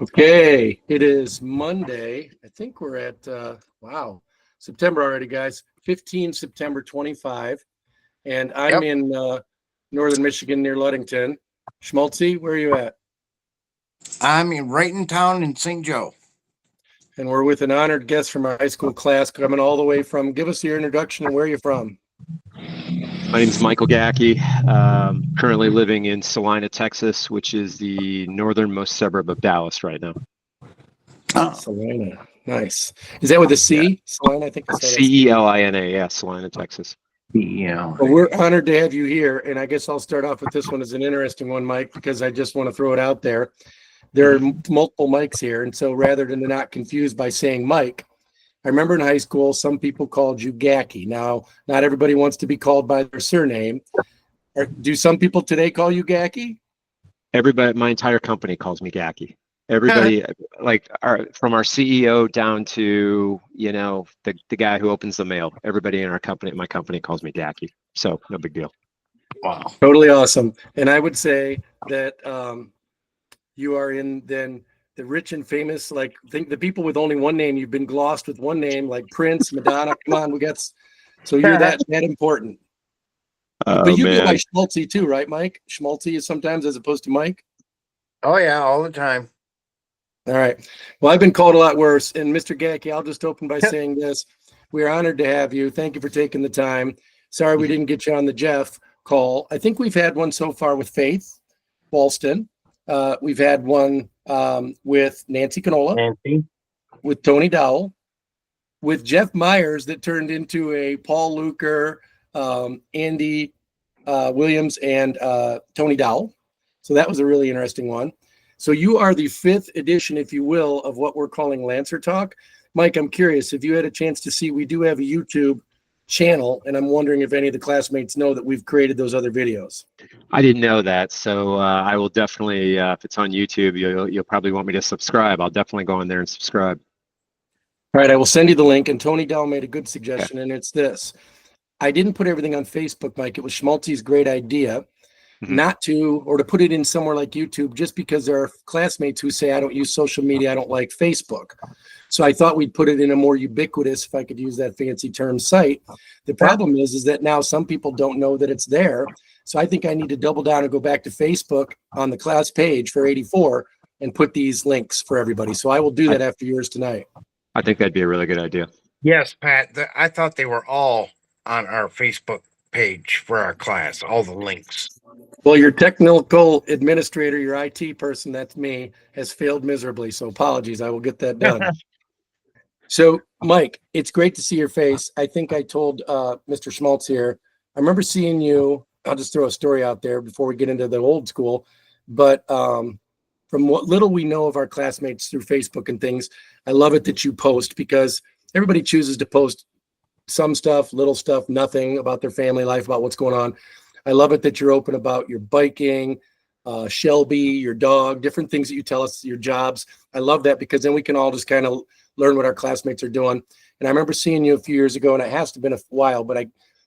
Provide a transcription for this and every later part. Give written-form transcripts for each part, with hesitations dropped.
Okay, it is Monday. I think we're at, wow, September already, guys. 15 September 25. And I'm Yep. in northern Michigan near Ludington. Schmaltzy, where are you at? I'm right in town in St. Joe. And we're with an honored guest from our high school class coming all the way from, give us your introduction and where you're from. My name is Michael Gacki. Currently living in Celina, Texas, which is the northernmost suburb of Dallas right now. Celina, nice. Is that with a C? Celina, I think I said Celina, yeah, Celina, Texas. Yeah. Well, we're honored to have you here, and I guess I'll start off with this one as an interesting one, Mike, because I just want to throw it out there. There are multiple Mikes here, and so rather than not confused by saying Mike, I remember in high school some people called you Gacki. Now, not everybody wants to be called by their surname. Do some people today call you Gacki? Everybody, my entire company calls me Gacki. Everybody, from our CEO down to the guy who opens the mail. Everybody in my company calls me Gacki. So no big deal. Wow. Totally awesome. And I would say that you are in then the rich and famous, think the people with only one name. You've been glossed with one name, like Prince, Madonna. Come on, so you're that important. But you go by Schmaltzy too, right, Mike? Schmaltzy is sometimes as opposed to Mike. Oh yeah, all the time. All right. Well, I've been called a lot worse. And Mr. Gacki, I'll just open by saying this. We are honored to have you. Thank you for taking the time. Sorry we didn't get you on the Jeff call. I think we've had one so far with Faith Walston. We've had one with Nancy Canola, with Tony Dowell, with Jeff Myers that turned into a Paul Luker, Andy Williams, and Tony Dowell. So that was a really interesting one. So you are the fifth edition, if you will, of what we're calling Lancer Talk. Mike, I'm curious if you had a chance to see, we do have a YouTube channel, and I'm wondering if any of the classmates know that we've created those other videos. I didn't know that, so I will definitely, if it's on YouTube, you'll probably want me to subscribe. I'll definitely go in there and subscribe. All right, I will send you the link, and Tony Dowell made a good suggestion, and it's this. I didn't put everything on Facebook, Mike. It was Schmaltzy's great idea. Not to, or to put it in somewhere like YouTube, just because there are classmates who say, I don't use social media, I don't like Facebook. So I thought we'd put it in a more ubiquitous, if I could use that fancy term, site. The problem is that now some people don't know that it's there. So I think I need to double down and go back to Facebook on the class page for 84 and put these links for everybody. So I will do that after yours tonight. I think that'd be a really good idea. Yes, Pat. I thought they were all on our Facebook page for our class, all the links. Well, your technical administrator, your IT person, that's me, has failed miserably. So apologies. I will get that done. So, Mike, it's great to see your face. I think I told Mr. Schmaltz here, I remember seeing you. I'll just throw a story out there before we get into the old school. But from what little we know of our classmates through Facebook and things, I love it that you post, because everybody chooses to post some stuff, little stuff, nothing about their family life, about what's going on. I love it that you're open about your biking, Shelby, your dog, different things that you tell us, your jobs. I love that, because then we can all just kind of learn what our classmates are doing. And I remember seeing you a few years ago, and it has to have been a while, but I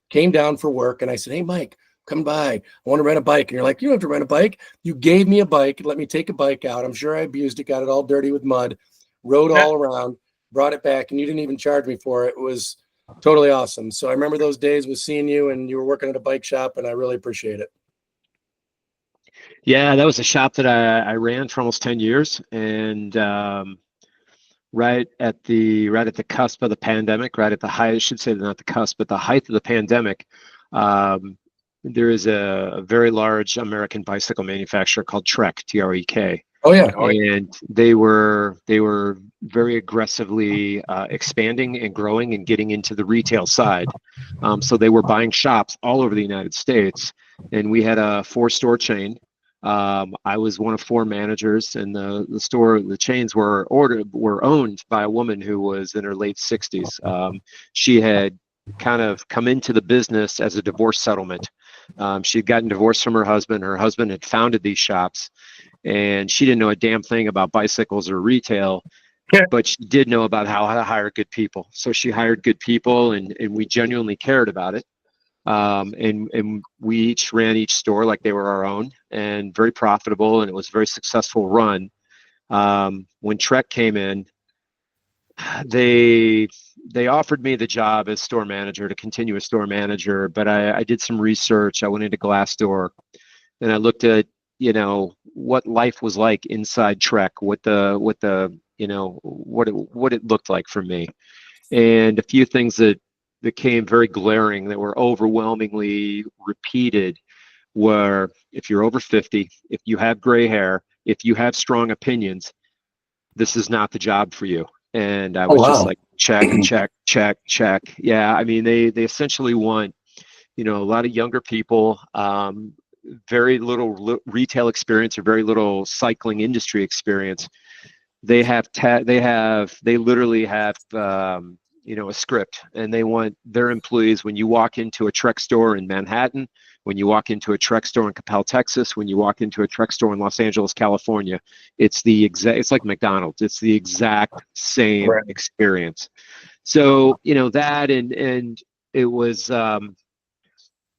came down for work and I said, hey, Mike, come by. I want to rent a bike. And you're like, you don't have to rent a bike. You gave me a bike, let me take a bike out. I'm sure I abused it, got it all dirty with mud, rode all around, brought it back, and you didn't even charge me for it. It was totally awesome. So I remember those days with seeing you, and you were working at a bike shop, and I really appreciate it. Yeah, that was a shop that I ran for almost 10 years, and right at the cusp of the pandemic, right at the height, I should say not the cusp, but the height of the pandemic, there is a very large American bicycle manufacturer called Trek, T-R-E-K. Oh yeah. And they were very aggressively expanding and growing and getting into the retail side. So they were buying shops all over the United States, and we had a 4-store chain. I was one of 4 managers, and the chains were owned by a woman who was in her late 60s. She had kind of come into the business as a divorce settlement. She had gotten divorced from her husband. Her husband had founded these shops, and she didn't know a damn thing about bicycles or retail, but she did know about how to hire good people. So she hired good people, and we genuinely cared about it. And we each ran each store like they were our own, and very profitable, and it was a very successful run. When Trek came in, they offered me the job as store manager, to continue as store manager, but I did some research. I went into Glassdoor and I looked at, what life was like inside Trek, what it looked like for me. And a few things that became very glaring, that were overwhelmingly repeated, were: if you're over 50, if you have gray hair, if you have strong opinions, this is not the job for you. And I was just wow. like, check, check, check, check. Yeah, I mean, they essentially want, a lot of younger people, very little retail experience or very little cycling industry experience. They literally have, a script, and they want their employees, when you walk into a Trek store in Manhattan, when you walk into a Trek store in Capel, Texas, when you walk into a Trek store in Los Angeles, California, it's like McDonald's. It's the exact same Right. experience. So, that, and it was,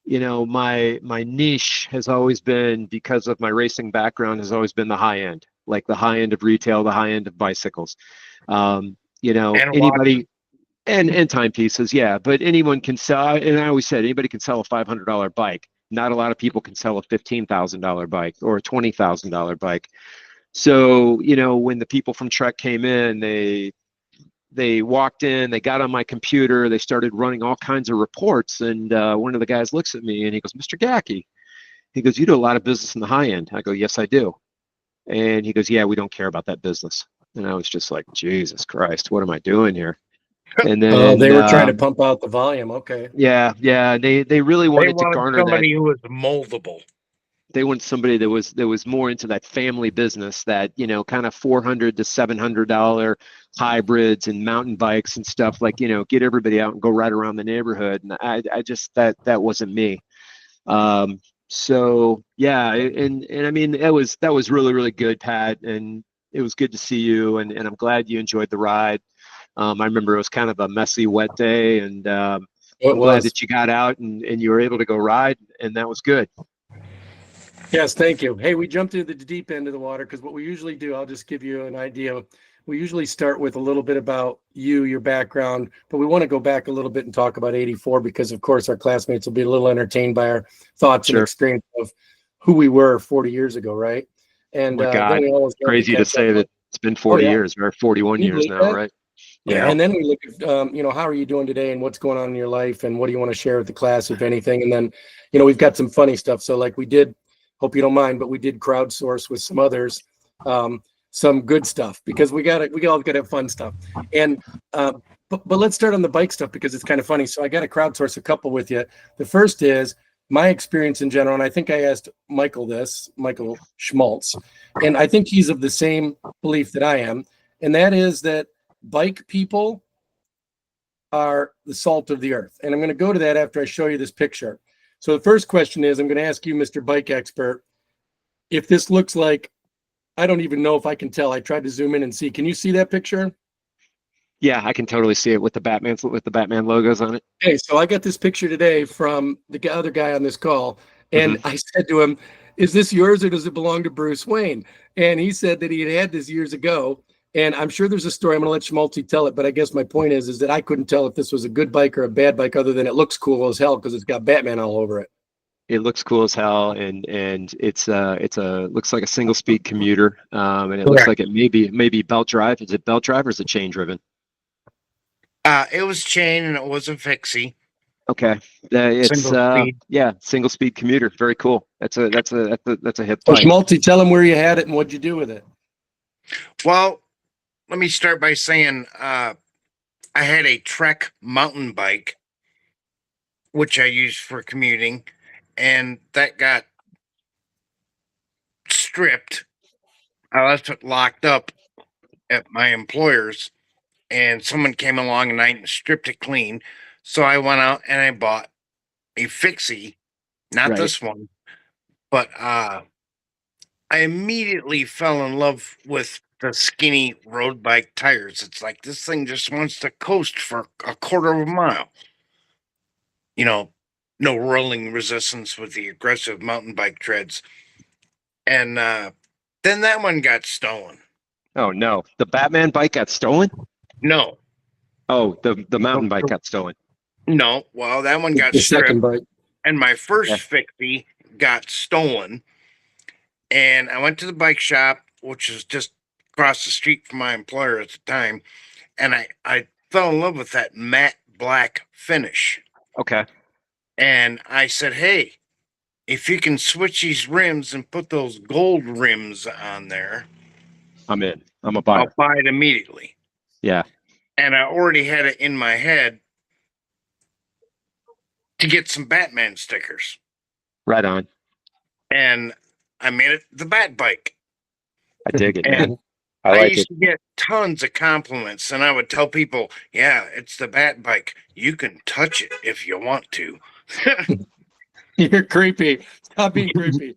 my niche has always been, because of my racing background, has always been the high end, like the high end of retail, the high end of bicycles. And Anybody, and timepieces, yeah. But anyone can sell, and I always said, anybody can sell a $500 bike. Not a lot of people can sell a $15,000 bike or a $20,000 bike. So, when the people from Trek came in, they walked in, they got on my computer, they started running all kinds of reports, and one of the guys looks at me and he goes, "Mr. Gacki," he goes, "you do a lot of business in the high end." I go, "Yes, I do." And he goes, "Yeah, we don't care about that business." And I was just like, Jesus Christ, what am I doing here? And Oh, then they were trying to pump out the volume. Okay. yeah, they really they wanted to wanted garner that. somebody who was moldable. They wanted somebody that was more into that family business, that, kind of $400 to $700 hybrids and mountain bikes and stuff, like, get everybody out and go ride around the neighborhood. And I just, that wasn't me. So yeah, and I mean, that was really, really good, Pat, and it was good to see you, and I'm glad you enjoyed the ride. I remember it was kind of a messy, wet day, and It I'm glad was. that you got out and you were able to go ride, and that was good. Yes, thank you. Hey, we jumped into the deep end of the water because what we usually do, I'll just give you an idea. We usually start with a little bit about you, your background, but we want to go back a little bit and talk about 84 because, of course, our classmates will be a little entertained by our thoughts and Sure. experience of who we were 40 years ago, right? And Oh my God, then we always love crazy to catch say up. that it's been 40 yeah. years, or 41 Can you years believe now, that? right? Yeah, Yeah. and then we look at, how are you doing today and what's going on in your life and what do you want to share with the class, if anything? And then, we've got some funny stuff. So like we did, hope you don't mind, but we did crowdsource with some others, some good stuff because we all got to have fun stuff. And, but let's start on the bike stuff because it's kind of funny. So I got to crowdsource a couple with you. The first is my experience in general. And I think I asked Michael Schmaltz, and I think he's of the same belief that I am. And that is that bike people are the salt of the earth. And I'm going to go to that after I show you this picture. So the first question is, I'm going to ask you, Mr. Bike Expert, if this looks like, I don't even know if I can tell. I tried to zoom in and see. Can you see that picture? Yeah, I can totally see it with the Batman logos on it. Okay, so I got this picture today from the other guy on this call, and I said to him, "Is this yours or does it belong to Bruce Wayne?" And he said that he had this years ago. And I'm sure there's a story. I'm going to let Schmaltz tell it, but I guess my point is that I couldn't tell if this was a good bike or a bad bike, other than it looks cool as hell because it's got Batman all over it. It looks cool as hell, and it's looks like a single speed commuter, and it looks like it maybe belt drive. Is it belt drive or is it chain driven? It was chain and it was a fixie. Okay, it's Single speed. yeah, single speed commuter. Very cool. That's a hip So bike. Schmaltz, tell him where you had it and what'd you do with it. Well, let me start by saying I had a Trek mountain bike, which I used for commuting, and that got stripped. I left it locked up at my employer's, and someone came along tonight and stripped it clean. So I went out and I bought a fixie, not Right. this one, but I immediately fell in love with the skinny road bike tires. It's like this thing just wants to coast for a quarter of a mile. No rolling resistance with the aggressive mountain bike treads. And then that one got stolen. Oh no, the Batman bike got stolen. No, Oh, the mountain bike got stolen. no. Well, that one got The second stripped, bike. and my first Okay. fixie got stolen. And I went to the bike shop, which was just across the street from my employer at the time, and I fell in love with that matte black finish. Okay. And I said, "Hey, if you can switch these rims and put those gold rims on there, I'm in. I'm a buyer. I'll buy it immediately." Yeah. And I already had it in my head to get some Batman stickers. Right on. And I made it the Bat bike. I dig it, And man. I I like used it. to get tons of compliments, and I would tell people, "Yeah, it's the Bat bike. You can touch it if you want to." You're creepy. Stop being creepy.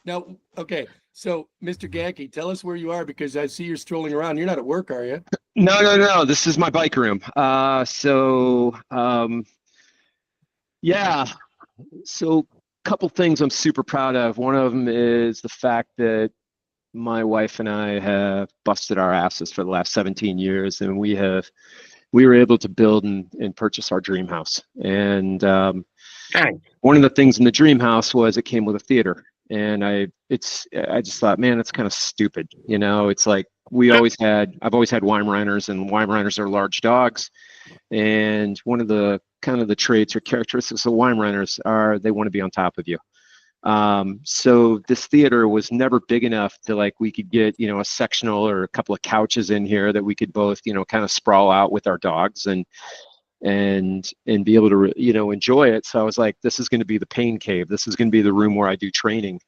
Now, okay. So, Mr. Gacki, tell us where you are because I see you're strolling around. You're not at work, are you? No. This is my bike room. Yeah. So, couple things I'm super proud of. One of them is the fact that my wife and I have busted our asses for the last 17 years, and we were able to build and purchase our dream house. And Nice. one of the things in the dream house was it came with a theater. And I just thought, man, it's kind of stupid. You know, it's like I've always had Weimaraners, and Weimaraners are large dogs. And one of the kind of the traits or characteristics of Weimaraners are they want to be on top of you. So this theater was never big enough to like we could get, you know, a sectional or a couple of couches in here that we could both, you know, kind of sprawl out with our dogs and be able to, you know, enjoy it. So I was like, this is going to be the pain cave. This is going to be the room where I do training.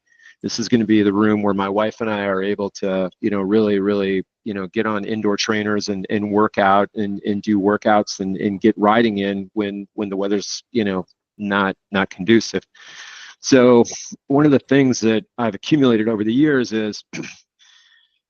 This is going to be the room where my wife and I are able to, you know, really, you know, get on indoor trainers and work out and do workouts and get riding in when the weather's, you know, not conducive. So one of the things that I've accumulated over the years is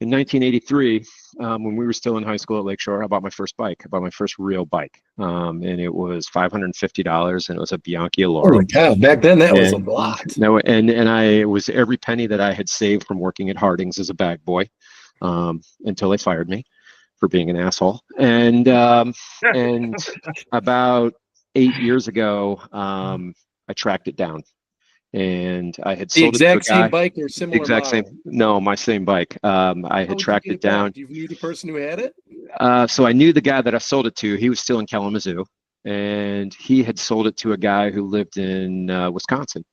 in 1983, when we were still in high school at Lakeshore, I bought my first bike. I bought my first real bike, and it was $550, and it was a Bianchi Allura. Holy cow! Back then, that was a lot. No, and it was every penny that I had saved from working at Harding's as a bag boy, until they fired me for being an asshole. And about 8 years ago, I tracked it down. And I had The sold it to a exact same guy. bike or similar Exact model? same. No, my same bike. I How had would you tracked get it down. back? Do you knew the person who had it? So I knew the guy that I sold it to. He was still in Kalamazoo, and he had sold it to a guy who lived in Wisconsin.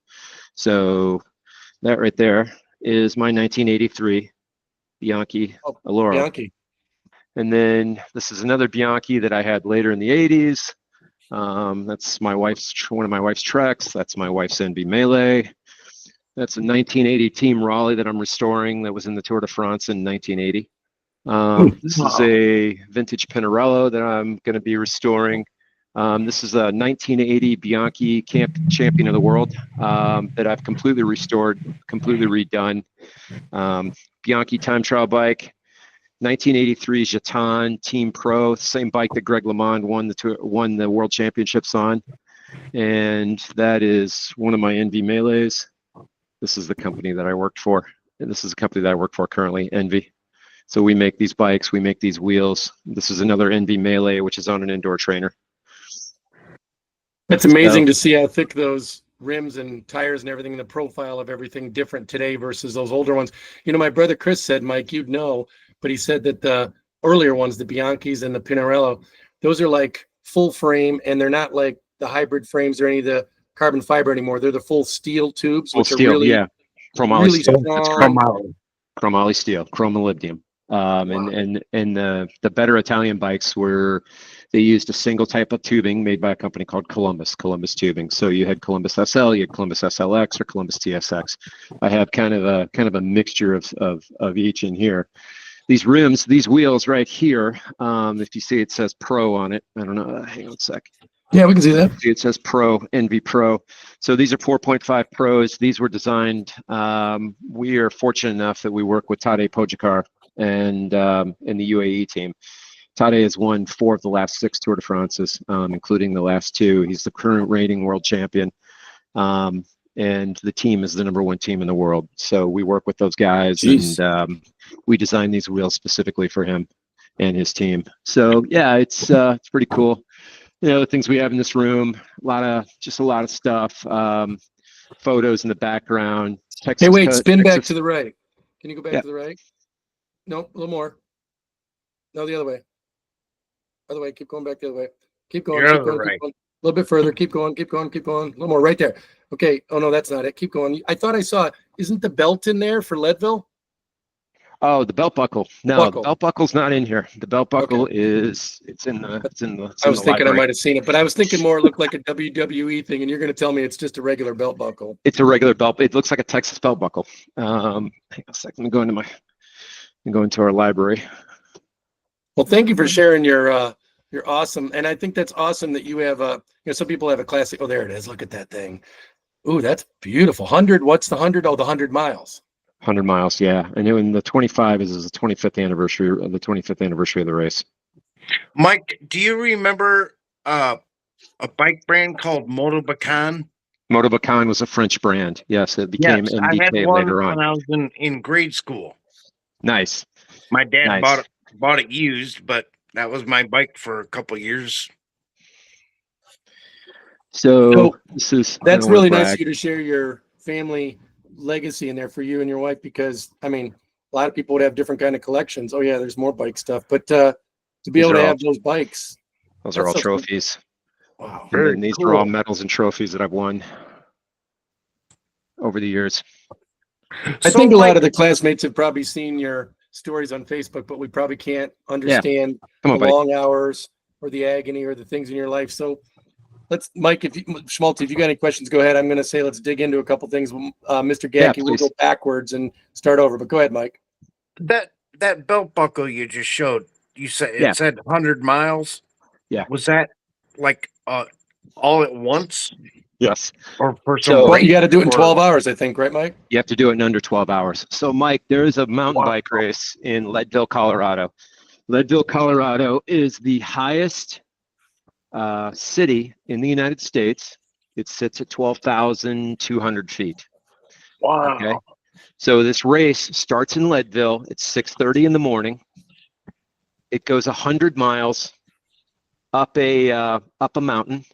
So that right there is my 1983 Bianchi Allura. Bianchi. And then this is another Bianchi that I had later in the 80s. That's one of my wife's trucks. That's my wife's NB Melee. That's a 1980 Team Raleigh that I'm restoring that was in the Tour de France in 1980. This is a vintage Pinarello that I'm going to be restoring. This is a 1980 Bianchi Champion of the World that I've completely restored, completely redone. Bianchi time trial bike. 1983 Jeton Team Pro, same bike that Greg LeMond won the World Championships on, and that is one of my NV Melees. This is the company that I worked for, and this is a company that I work for currently, Envy. So we make these bikes, we make these wheels. This is another NV Melee, which is on an indoor trainer. That's amazing to see how thick those rims and tires and everything, and the profile of everything different today versus those older ones. You know, my brother Chris said, Mike, you'd know, but he said that the earlier ones, the Bianchis and the Pinarello, those are like full frame, and they're not like the hybrid frames or any of the carbon fiber anymore. They're the full steel tubes, which are really, yeah, chromoly really steel. strong. Chromoly steel, chromolybdenum. And the better Italian bikes they used a single type of tubing made by a company called Columbus tubing. So you had Columbus SL, you had Columbus SLX, or Columbus TSX. I have kind of a mixture of each in here. These rims, these wheels right here, if you see it says Pro on it. I don't know. Hang on a sec. Yeah, we can see that. See, it says Pro, NV Pro. So these are 4.5 Pros. These were designed. We are fortunate enough that we work with Tadej Pogačar and in the UAE team. Tadej has won 4 of the last 6 Tour de France's, including the last 2. He's the current reigning world champion. And the team is the #1 team in the world. So we work with those guys. Jeez. And we designed these wheels specifically for him and his team. So yeah, it's pretty cool. You know, the things we have in this room, a lot of stuff. Photos in the background. Hey, wait, spin back Texas. to the right. Can you go back Yeah. to the right? No, a little more. No, the other way. Other way. Keep going back the other way. Keep going. You're Keep on the going. right. Keep going. A little bit further. Keep going. Keep going. Keep going. A little more. Right there. Okay. Oh no, that's not it. Keep going. I thought I saw. Isn't the belt in there for Leadville? Oh, the belt buckle. No, Buckle. the belt buckle's not in here. The belt buckle it's in the I was thinking I library. might have seen it, but I was thinking more it looked like a WWE thing, and you're going to tell me it's just a regular belt buckle. It's a regular belt. It looks like a Texas belt buckle. Hang on a second. Let me go into our library. Well, thank you for sharing your awesome, and I think that's awesome that you have some people have a classic. Oh, there it is. Look at that thing. Ooh, that's beautiful. 100. What's the 100? Oh, the 100 miles. 100 miles, yeah. And then the 25 is the 25th anniversary of the race. Mike, do you remember a bike brand called Motobacan? Motobacan was a French brand. Yes, it became Yes, I had MDK one later when on. I was in grade school. Nice. My dad Nice. bought it used, but that was my bike for a couple years. So That's really nice of you to share your family legacy in there for you and your wife, because I mean, a lot of people would have different kind of collections. Oh yeah, there's more bike stuff, but to be able to have those bikes, those are all so cool. trophies. Wow. And these are all medals and trophies that I've won over the years. I think a lot of the classmates have probably seen your stories on Facebook, but we probably can't understand the long hours or the agony or the things in your life. So Mike, Schmaltz, if you got any questions, go ahead. I'm going to say, let's dig into a couple things. Mr. Gacki, we'll go backwards and start over, but go ahead, Mike. That belt buckle you just showed, you said it said 100 miles. Yeah. Was that like all at once? Yes. Or for so you got to do it in 12 hours, I think, right, Mike? You have to do it in under 12 hours. So, Mike, there is a mountain bike race in Leadville, Colorado. Leadville, Colorado is the highest city in the United States. It sits at 12,200 feet. Wow. Okay. So this race starts in Leadville. It's 6:30 in the morning. It goes 100 miles up a mountain.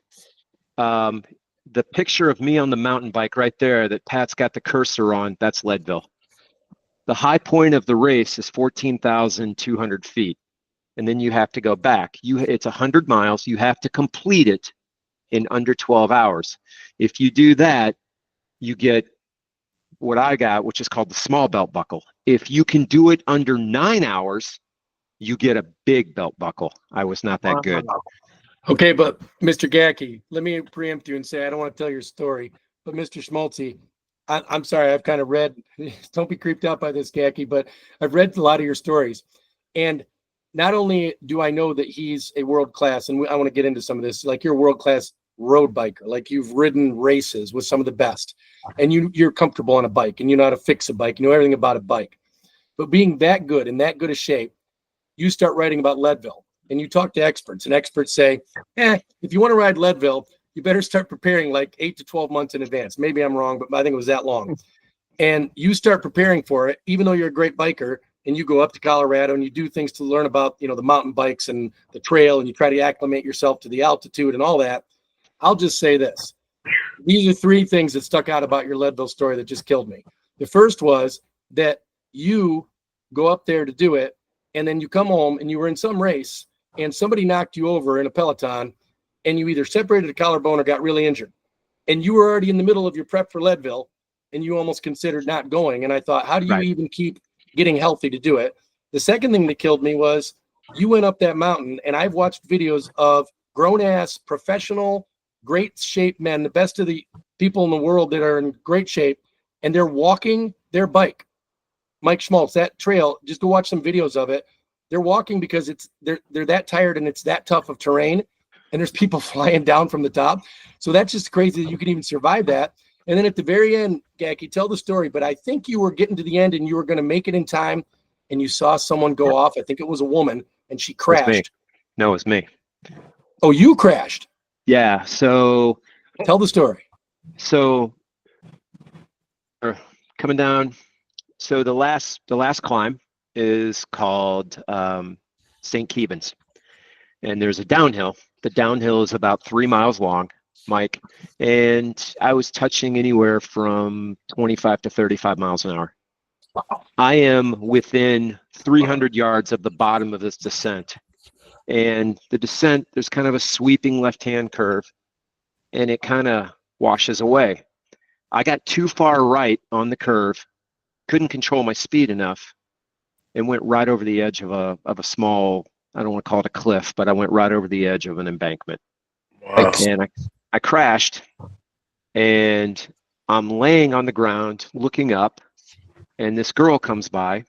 The picture of me on the mountain bike right there that Pat's got the cursor on, that's Leadville. The high point of the race is 14,200 feet. And then you have to go back. It's 100 miles. You have to complete it in under 12 hours. If you do that, you get what I got, which is called the small belt buckle. If you can do it under 9 hours, you get a big belt buckle. I was not that good. Okay, but Mr. Gacki, let me preempt you and say I don't want to tell your story, but Mr. Schmaltzy, I'm sorry, I've kind of read, don't be creeped out by this, Gacki, but I've read a lot of your stories. And not only do I know that he's a world class, and I want to get into some of this, like you're a world class road biker, like you've ridden races with some of the best, and you're comfortable on a bike, and you know how to fix a bike, you know everything about a bike. But being that good, in that good a shape, you start writing about Leadville, and you talk to experts, and experts say, if you want to ride Leadville, you better start preparing like 8 to 12 months in advance. Maybe I'm wrong, but I think it was that long. And you start preparing for it, even though you're a great biker, and you go up to Colorado and you do things to learn about, the mountain bikes and the trail, and you try to acclimate yourself to the altitude and all that. I'll just say this. These are three things that stuck out about your Leadville story that just killed me. The first was that you go up there to do it, and then you come home and you were in some race and somebody knocked you over in a Peloton, and you either separated a collarbone or got really injured. And you were already in the middle of your prep for Leadville, and you almost considered not going. And I thought, how do you even keep getting healthy to do it? The second thing that killed me was you went up that mountain, and I've watched videos of grown-ass, professional, great shape men, the best of the people in the world that are in great shape, and they're walking their bike. Mike Schmaltz, that trail, just go watch some videos of it. They're walking because they're that tired and it's that tough of terrain, and there's people flying down from the top. So that's just crazy that you can even survive that. And then at the very end, Gacki, tell the story, but I think you were getting to the end and you were going to make it in time, and you saw someone go off. I think it was a woman, and she crashed. No, it was me. Oh, you crashed? Yeah. So tell the story. So coming down, so the last climb, is called St. Kevin's, and there's a downhill. The downhill is about 3 miles long, Mike, and I was touching anywhere from 25 to 35 miles an hour. I am within 300 yards of the bottom of this descent, and the descent, there's kind of a sweeping left-hand curve, and it kind of washes away. I got too far right on the curve, couldn't control my speed enough, and went right over the edge of a small, I don't want to call it a cliff, but I went right over the edge of an embankment. Wow. And I crashed, and I'm laying on the ground looking up, and this girl comes by.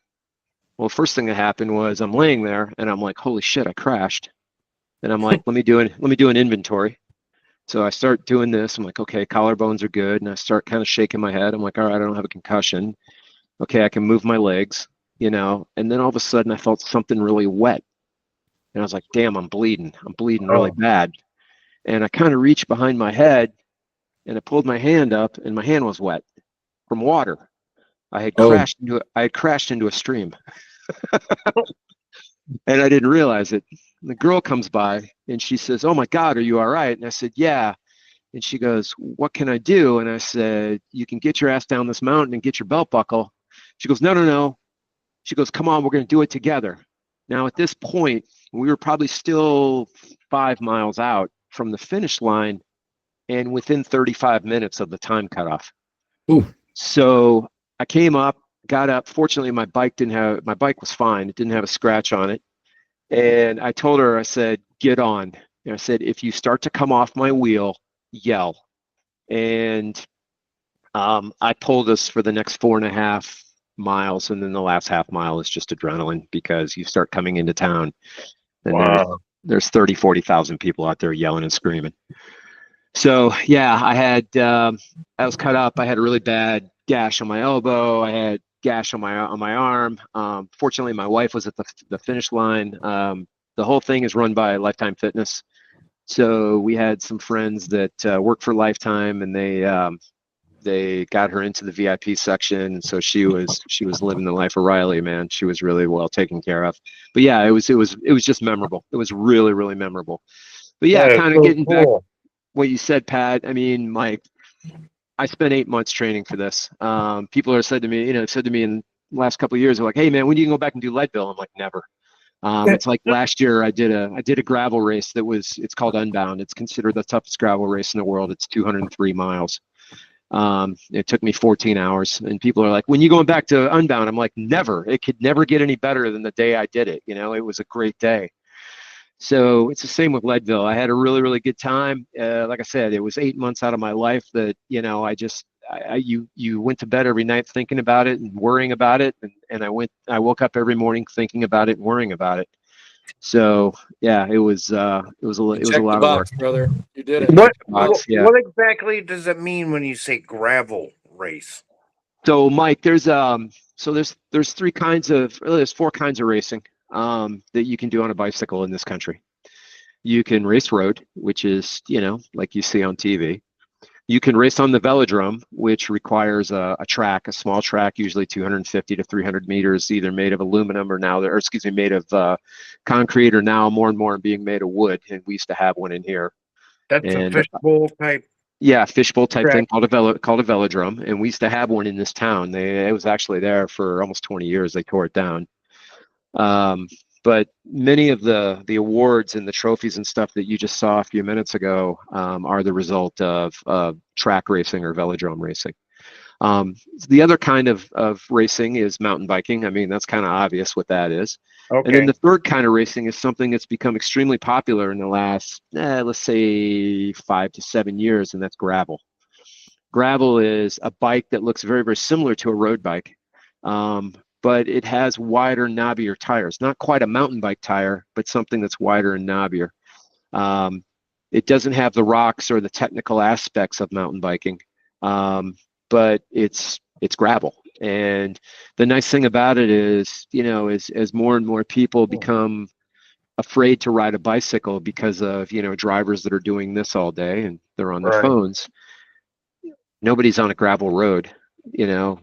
Well, first thing that happened was I'm laying there and I'm like, holy shit, I crashed. And I'm like, let me do an inventory. So I start doing this. I'm like, okay, collarbones are good. And I start kind of shaking my head. I'm like, all right, I don't have a concussion. Okay, I can move my legs, you know. And then all of a sudden I felt something really wet. And I was like, damn, I'm bleeding. I'm bleeding really bad. And I kind of reached behind my head and I pulled my hand up and my hand was wet from water. I had crashed into a stream. And I didn't realize it. And the girl comes by and she says, oh my God, are you all right? And I said, yeah. And she goes, what can I do? And I said, you can get your ass down this mountain and get your belt buckle. She goes, no, no, no. She goes, come on, we're going to do it together. Now, at this point, we were probably still 5 miles out from the finish line and within 35 minutes of the time cutoff. Ooh. So I came up, got up. Fortunately, my bike was fine. It didn't have a scratch on it. And I told her, I said, get on. And I said, if you start to come off my wheel, yell. And I pulled us for the next 4.5 miles. And then the last half mile is just adrenaline because you start coming into town and there's 30, 40,000 people out there yelling and screaming. So yeah, I was cut up. I had a really bad gash on my elbow. I had gash on my arm. Fortunately, my wife was at the finish line. The whole thing is run by Lifetime Fitness. So we had some friends that work for Lifetime, and they got her into the VIP section. And so she was living the life of Riley, man. She was really well taken care of. But yeah, it was just memorable. It was really, really memorable. But yeah, kind of getting back what you said, Pat. I mean, Mike, I spent 8 months training for this. People have said to me, in the last couple of years, they're like, "Hey, man, when do you go back and do Leadville?" I'm like, never. It's like last year I did a gravel race it's called Unbound. It's considered the toughest gravel race in the world. It's 203 miles. It took me 14 hours, and people are like, "When you going back to Unbound?" I'm like, "Never. It could never get any better than the day I did it. It was a great day." So it's the same with Leadville. I had a really, really good time. Like I said, it was 8 months out of my life that, you went to bed every night thinking about it and worrying about it. And I woke up every morning thinking about it and worrying about it. So yeah, it was a lot of work, brother. You did it. What exactly does it mean when you say gravel race? So Mike, there's 4 kinds of racing that you can do on a bicycle in this country. You can race road, which is, like you see on TV. You can race on the velodrome, which requires a small track, usually 250 to 300 meters, either made of aluminum made of concrete, or now more and more being made of wood. And we used to have one in here. That's a fishbowl type. Yeah, fishbowl type thing called a velodrome, and we used to have one in this town. It was actually there for almost 20 years. They tore it down. But many of the awards and the trophies and stuff that you just saw a few minutes ago are the result of track racing or velodrome racing. The other kind of racing is mountain biking. I mean, that's kind of obvious what that is. Okay. And then the third kind of racing is something that's become extremely popular in the last, let's say 5 to 7 years, and that's gravel. Gravel is a bike that looks very, very similar to a road bike. But it has wider, knobbier tires. Not quite a mountain bike tire, but something that's wider and knobbier. It doesn't have the rocks or the technical aspects of mountain biking, but it's gravel. And the nice thing about it is, as more and more people become afraid to ride a bicycle because of, drivers that are doing this all day and they're on their phones, nobody's on a gravel road.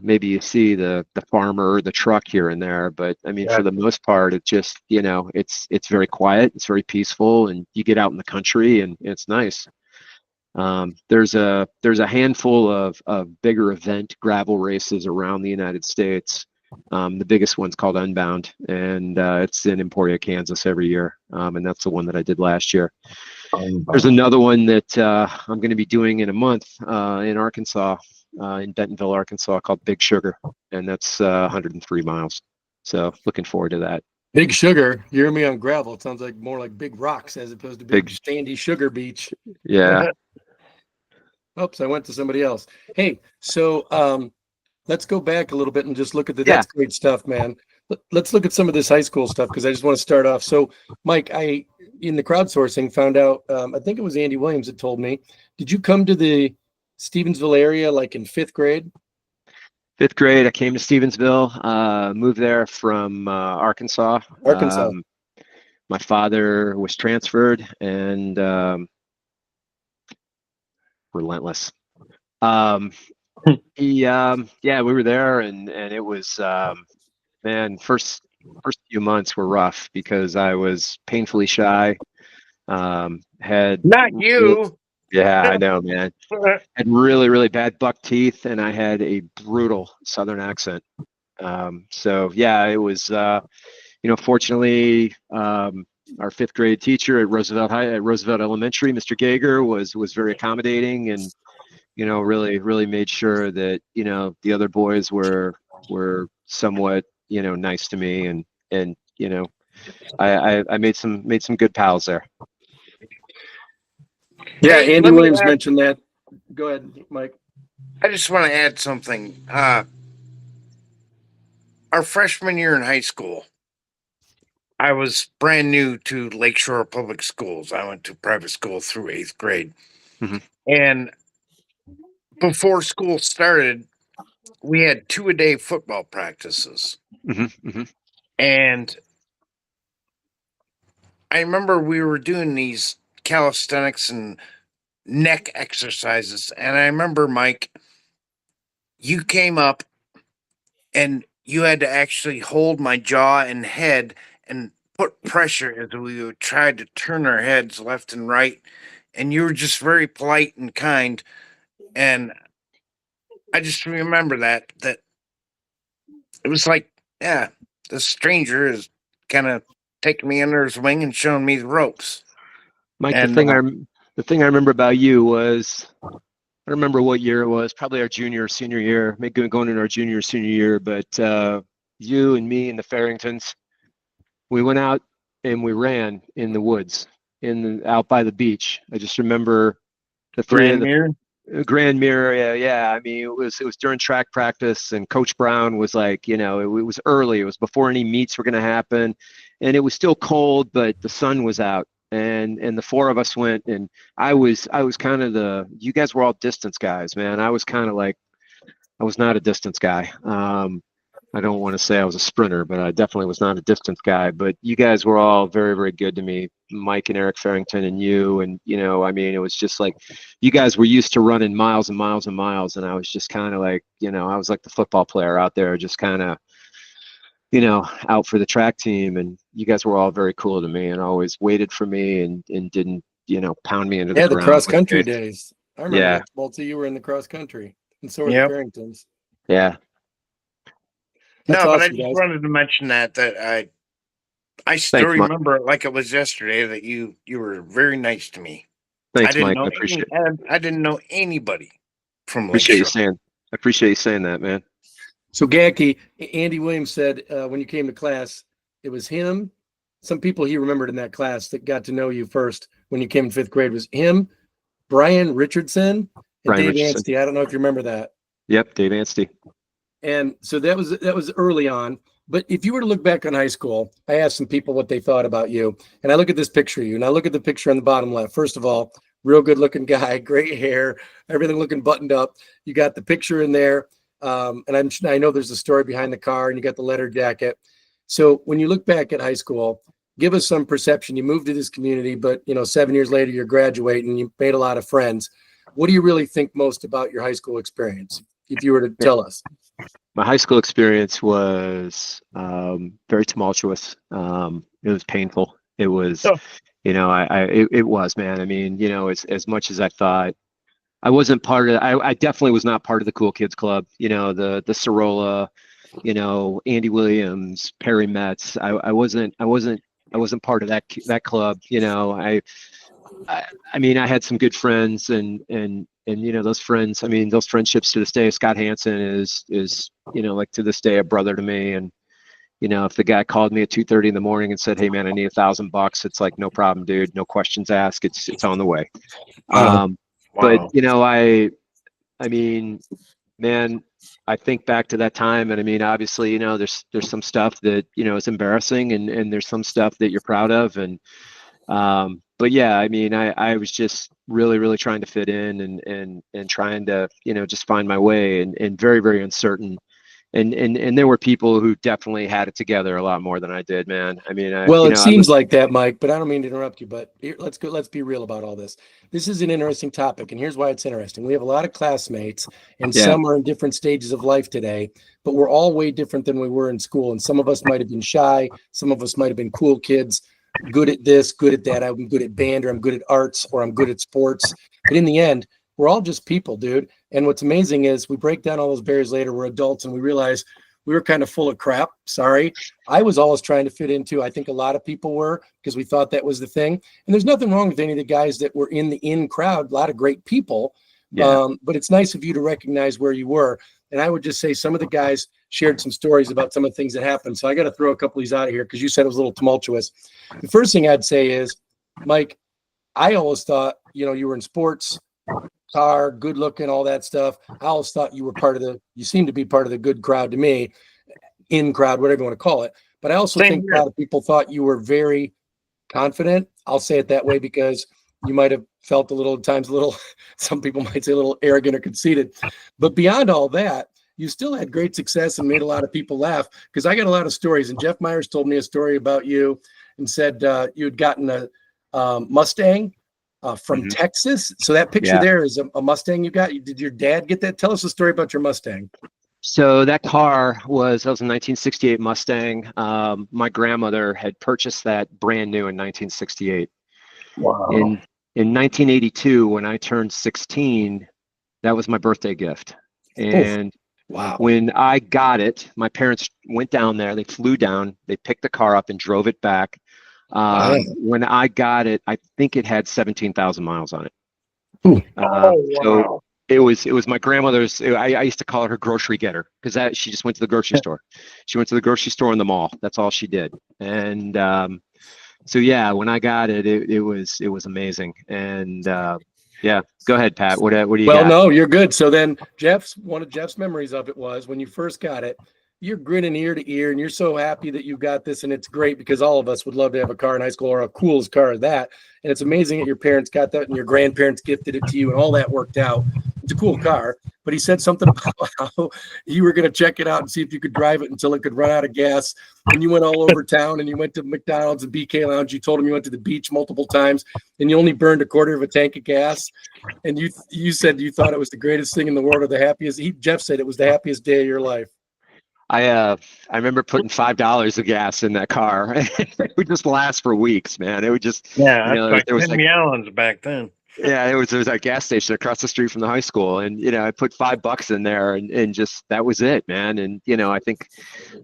maybe you see the farmer or the truck here and there, but I mean, Yeah. for the most part, it just, it's very quiet, it's very peaceful, and you get out in the country and it's nice. There's a handful of bigger event gravel races around the United States. The biggest one's called Unbound, and it's in Emporia, Kansas every year. And that's the one that I did last year. There's another one that I'm going to be doing in a month in Arkansas, in Bentonville, Arkansas, called Big Sugar, and that's 103 miles. So looking forward to that. Big Sugar. You hear me on gravel. It sounds like more like Big Rocks as opposed to Big Big- Sandy Sugar Beach. Yeah. Oops, I went to somebody else. Hey, so let's go back a little bit and just look at the. Yeah. That's great stuff, man. Let's look at some of this high school stuff because I just want to start off. So, Mike, I in the crowdsourcing found out. I think it was Andy Williams that told me. Did you come to the Stevensville area like in 5th grade? 5th grade, I came to Stevensville, moved there from Arkansas. Arkansas. My father was transferred, and relentless. We were there, and it was, man, first few months were rough because I was painfully shy. Had Not you. Yeah, I know, man. Had really, really bad buck teeth, and I had a brutal Southern accent. So yeah, it was, fortunately, our 5th grade teacher at Roosevelt Elementary, Mr. Gager, was very accommodating, and really, really made sure that the other boys were somewhat nice to me, and I made some good pals there. Yeah, Hey, Andy let me Williams add- mentioned that. Go ahead, Mike. I just want to add something. Our freshman year in high school, I was brand new to Lakeshore Public Schools. I went to private school through 8th grade. Mhm. And before school started, we had 2-a-day football practices. And I remember we were doing these calisthenics and neck exercises. And I remember, Mike, you came up and you had to actually hold my jaw and head and put pressure as we would try to turn our heads left and right. And you were just very polite and kind. And I just remember that it was like, yeah, this stranger is kind of taking me under his wing and showing me the ropes. Mike, And, the thing I remember about you was, I don't remember what year it was, probably our junior or senior year, maybe going into our junior or senior year, but you and me and the Farringtons, we went out and we ran in the woods, out by the beach. I just remember the three of the Mirror. Grand Mirror, yeah. I mean, it was during track practice, and Coach Brown was like, it was early. It was before any meets were going to happen, and it was still cold, but the sun was out, and the 4 of us went, and I was kind of you guys were all distance guys, man. I was kind of like, I was not a distance guy. I don't want to say I was a sprinter, but I definitely was not a distance guy. But you guys were all very, very good to me, Mike and Eric Farrington and you. And, I mean, it was just like, you guys were used to running miles and miles and miles. And I was just kind of like, I was like the football player out there, just kind of, out for the track team. And you guys were all very cool to me and always waited for me and didn't, pound me into the ground. Yeah, the cross country days. I remember Yeah. that. Schmaltz, you were in the cross country, and so were Yep. the Farringtons. Yeah. That's No, but I awesome, just guys. wanted to mention that I still Thanks, Mike. remember it like it was yesterday that you were very nice to me. Thanks, I didn't Mike. know I appreciate I didn't know anybody from appreciate you Lakeshore. I appreciate you saying that, man. So Gacki, Andy Williams said when you came to class, it was him. Some people he remembered in that class that got to know you first when you came in 5th grade was him, Brian Richardson, and Brian Dave Richardson. Anstey. I don't know if you remember that. Yep, Dave Anstey. And so that was early on. But if you were to look back on high school, I asked some people what they thought about you. And I look at this picture of you, and I look at the picture on the bottom left. First of all, real good looking guy, great hair, everything looking buttoned up. You got the picture in there. And I know there's a story behind the car, and you got the letter jacket. So when you look back at high school, give us some perception. You moved to this community, but 7 years later, you're graduating, you made a lot of friends. What do you really think most about your high school experience? if you were to tell us? My high school experience was very tumultuous. It was painful. It was, it was, man. I mean, as much as I thought I wasn't part of, I definitely was not part of the cool kids club. The Sorolla, Andy Williams, Perry Metz. I wasn't part of that club. I mean, I had some good friends and those friends, I mean, those friendships to this day. Scott Hansen is like to this day a brother to me. And if the guy called me at 2:30 in the morning and said, "Hey man, I need $1,000," it's like, no problem, dude. No questions asked. It's on the way. Wow. But I mean, man, I think back to that time, and I mean, obviously, there's some stuff that is embarrassing, and there's some stuff that you're proud of, and but yeah, I mean, I was just really, really trying to fit in and trying to just find my way, and very, very uncertain. And there were people who definitely had it together a lot more than I did, man. I mean, Well, it seems like that, Mike, but I don't mean to interrupt you, but here, let's be real about all this. This is an interesting topic, and here's why it's interesting. We have a lot of classmates, and some are in different stages of life today, but we're all way different than we were in school. And some of us might have been shy, some of us might have been cool kids, good at this, good at that. I'm good at band, or I'm good at arts, or I'm good at sports. But in the end, we're all just people, dude. And what's amazing is we break down all those barriers later. We're adults and we realize we were kind of full of crap. Sorry. I was always trying to fit into, I think a lot of people were, because we thought that was the thing. And there's nothing wrong with any of the guys that were in the in crowd, a lot of great people. Yeah. But it's nice of you to recognize where you were. And I would just say some of the guys shared some stories about some of the things that happened. So I got to throw a couple of these out of here because you said it was a little tumultuous. The first thing I'd say is, Mike, I always thought, you were in sports, car, good looking, all that stuff. I always thought you were you seemed to be part of the good crowd to me, in crowd, whatever you want to call it. But I also think a lot of people thought you were very confident. I'll say it that way because you might have felt at times, some people might say a little arrogant or conceited. But beyond all that, you still had great success and made a lot of people laugh, because I got a lot of stories. And Jeff Myers told me a story about you and said you had gotten a Mustang from Texas. So that picture there is a Mustang you got. Did your dad get that? Tell us a story about your Mustang. So that car was a 1968 Mustang. My grandmother had purchased that brand new in 1968. Wow. In 1982, when I turned 16, that was my birthday gift. And wow. When I got it, my parents went down there. They flew down. They picked the car up and drove it back. When I got it, I think it had 17,000 miles on it. So it was my grandmother's. I used to call her grocery getter, because she just went to the grocery store. She went to the grocery store in the mall. That's all she did. And so yeah, when I got it, it was amazing. And yeah, go ahead, Pat. What do you got? Well, no, you're good. So then one of Jeff's memories of it was when you first got it, you're grinning ear to ear and you're so happy that you got this. And it's great because all of us would love to have a car in high school, or a cool car as that. And it's amazing that your parents got that and your grandparents gifted it to you and all that worked out. It's a cool car. But he said something about how you were going to check it out and see if you could drive it until it could run out of gas. And you went all over town and you went to McDonald's and BK Lounge. You told him you went to the beach multiple times and you only burned a quarter of a tank of gas. And you said you thought it was the greatest thing in the world, or the happiest. Jeff said it was the happiest day of your life. I remember putting $5 of gas in that car. It would just last for weeks, man. It would just there was like gallons back then. Yeah, there was a gas station across the street from the high school, and I put $5 in there, and just that was it, man. And I think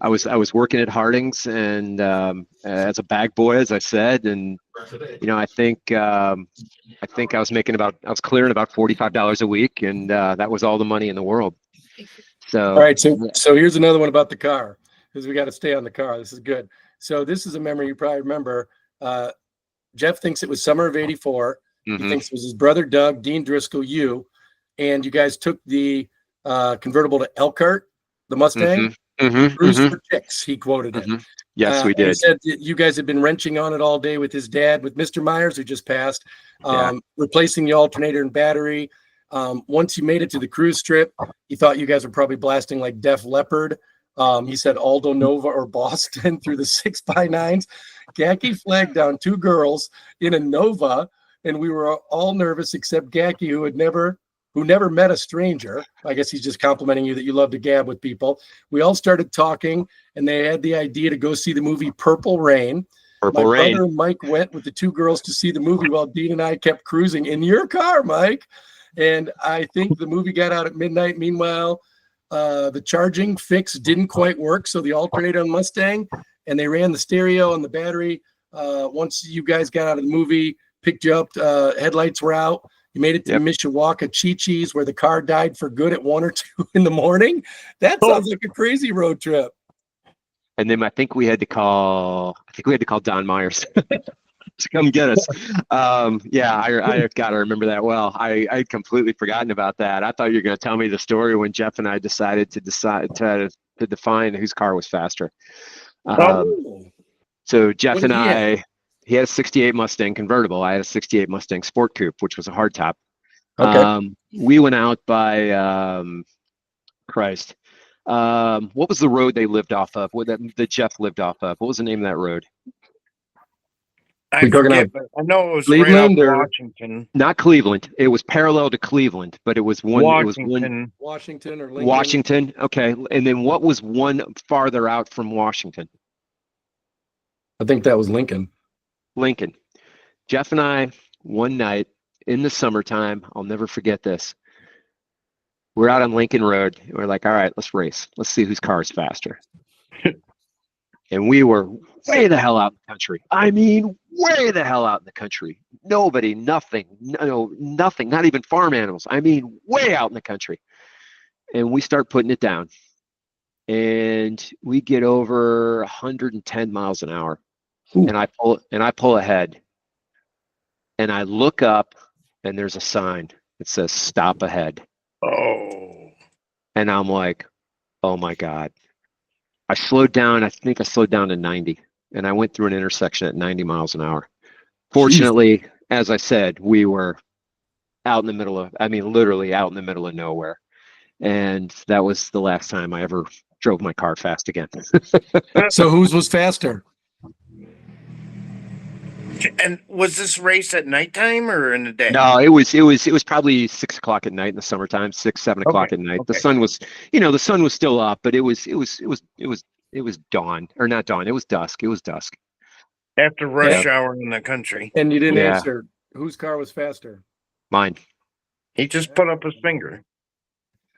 I was working at Harding's, and as a bag boy, as I said, and I think I was clearing about $45 a week, and that was all the money in the world. So all right, so here's another one about the car, because we got to stay on the car. This is good. So this is a memory you probably remember. Jeff thinks it was summer of '84. He thinks it was his brother Doug, Dean Driscoll, and you guys took the convertible to Elkhart, the Mustang. Bruce for chicks, he quoted it. Yes, we did. He said that you guys had been wrenching on it all day with his dad, with Mr. Myers, who just passed, replacing the alternator and battery. Once you made it to the cruise strip, he thought you guys were probably blasting like Def Leppard. He said Aldo Nova or Boston through the 6x9s. Gacki flagged down two girls in a Nova, and we were all nervous except Gacki, who had never who never met a stranger. I guess he's just complimenting you that you love to gab with people. We all started talking, and they had the idea to go see the movie Purple Rain. Purple My Rain. brother Mike went with the two girls to see the movie while Dean and I kept cruising in your car, Mike. And I think the movie got out at midnight. Meanwhile, the charging fix didn't quite work, so the alternator on Mustang, and they ran the stereo and the battery. Once you guys got out of the movie, picked you up, headlights were out. You made it to Mishawaka Chi-Chi's, where the car died for good at 1 or 2 in the morning. That sounds like a crazy road trip. And then I think we had to call Don Myers to come get us. I got to remember that well. I'd completely forgotten about that. I thought you were going to tell me the story when Jeff and I decided to define whose car was faster. So Jeff and I, he had a 68 Mustang convertible. I had a 68 Mustang Sport Coupe, which was a hardtop. Okay. We went out by what was the road they lived off of? That Jeff lived off of? What was the name of that road? I forget, but I know it was Cleveland right off or Washington. Not Cleveland. It was parallel to Cleveland, but it was one. Washington or Lincoln. Washington. Okay, and then what was one farther out from Washington? I think that was Lincoln. Lincoln. Jeff and I, one night in the summertime, I'll never forget this. We're out on Lincoln Road. And we're like, all right, let's race. Let's see whose car is faster. And we were way the hell out in the country. I mean, way the hell out in the country. Nobody, nothing, nothing, not even farm animals. I mean, way out in the country. And we start putting it down. And we get over 110 miles an hour. Ooh. And I pull ahead. And I look up, and there's a sign. It says stop ahead. Oh. And I'm like, oh my God. I slowed down. I think I slowed down to 90, and I went through an intersection at 90 miles an hour. Fortunately, as I said, we were out in the middle of, literally out in the middle of nowhere. And that was the last time I ever drove my car fast again. So whose was faster? And was this race at nighttime or in the day? No, it was probably 6 o'clock at night in the summertime, 7 o'clock at night. Okay. The sun was, the sun was still up, but it was dawn, or not dawn. It was dusk. It was dusk. After rush hour in the country. And you didn't answer. Whose car was faster? Mine. He just put up his finger.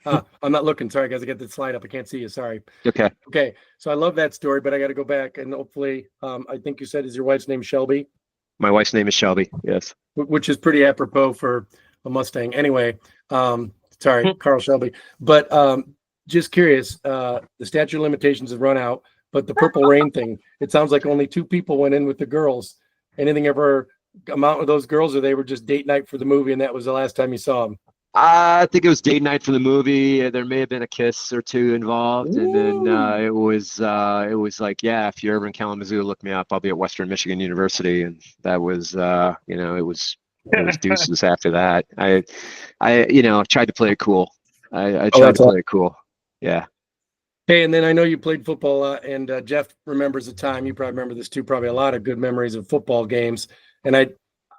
I'm not looking. Sorry, guys. I got the slide up. I can't see you. Sorry. Okay. Okay. So I love that story, but I got to go back and hopefully, I think you said, is your wife's name Shelby? My wife's name is Shelby. Yes. Which is pretty apropos for a Mustang. Anyway, sorry, Carl Shelby. But just curious, the statute of limitations have run out, but the Purple Rain thing, it sounds like only 2 people went in with the girls. Anything ever amount with those girls, or they were just date night for the movie and that was the last time you saw them? I think it was date night for the movie. There may have been a kiss or 2 involved. And then it was like, yeah, if you're ever in Kalamazoo, look me up. I'll be at Western Michigan University. And that was, it was deuces after that. I tried to play it cool. I tried to play it cool. Yeah. Hey, and then I know you played football a lot, and Jeff remembers the time. You probably remember this too. Probably a lot of good memories of football games. And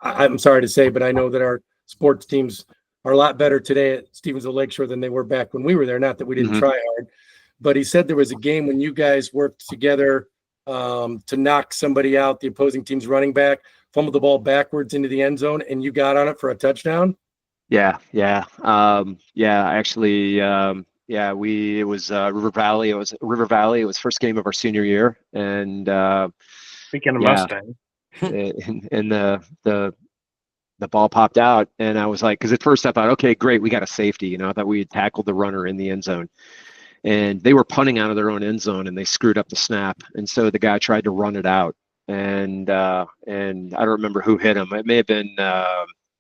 I'm sorry to say, but I know that our sports teams are a lot better today at Stevensville Lakeshore than they were back when we were there. Not that we didn't try hard, but he said there was a game when you guys worked together to knock somebody out, the opposing team's running back, fumbled the ball backwards into the end zone, and you got on it for a touchdown. Yeah. Actually, it was River Valley. It was first game of our senior year. And speaking of Mustang, and the ball popped out, and I was like, because at first I thought, okay, great, we got a safety. I thought we had tackled the runner in the end zone, and they were punting out of their own end zone, and they screwed up the snap, and so the guy tried to run it out, and I don't remember who hit him. It may have been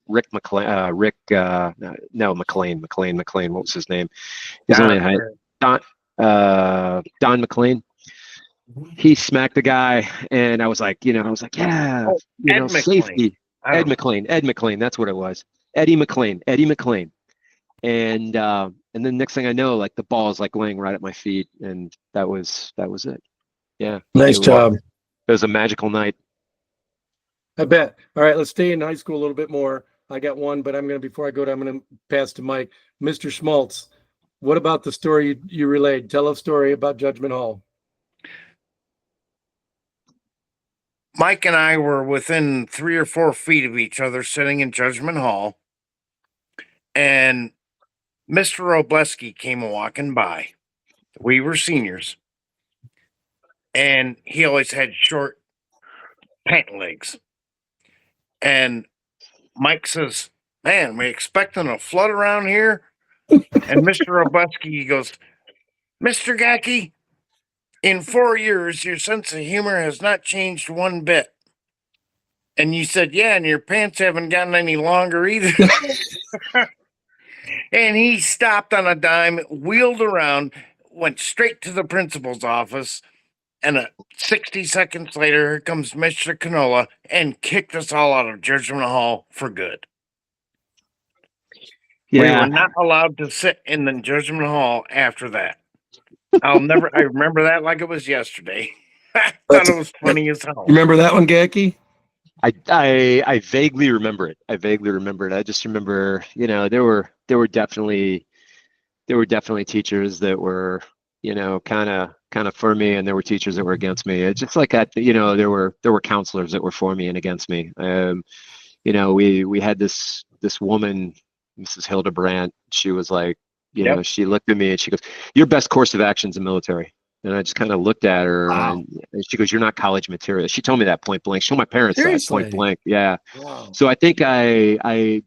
McLean. What was his name? Don McLean. He smacked the guy, and I was like, yeah, safety. Ed McLean, that's what it was. Eddie McLean. And then next thing I know, like the ball is like laying right at my feet, and that was it. Yeah. Nice job. It was a magical night. I bet. All right, let's stay in high school a little bit more. I got one, but before I go, I'm going to pass to Mike. Mr. Schmaltz, what about the story you relayed? Tell a story about Judgment Hall. Mike and I were within 3 or 4 feet of each other sitting in Judgment Hall, and Mr. Robleski came walking by. We were seniors, and he always had short pant legs. And Mike says, "Man, we expecting a flood around here?" And Mr. Robleski goes, "Mr. Gacki, in 4 years, your sense of humor has not changed one bit." And you said, "Yeah, and your pants haven't gotten any longer either." And he stopped on a dime, wheeled around, went straight to the principal's office, and 60 seconds later, here comes Mr. Canola and kicked us all out of Judgment Hall for good. We were not allowed to sit in the Judgment Hall after that. I remember that like it was yesterday. I thought it was funny as hell. You remember that one, Gacki? I vaguely remember it. I just remember, there were definitely teachers that were, kind of for me, and there were teachers that were against me. It's just like that, there were counselors that were for me and against me. We had this woman, Mrs. Hildebrand. She was like, she looked at me and she goes, "Your best course of action is the military." And I just kind of looked at her, and she goes, "You're not college material." She told me that point blank. She told my parents that point blank. Yeah. Wow. So I think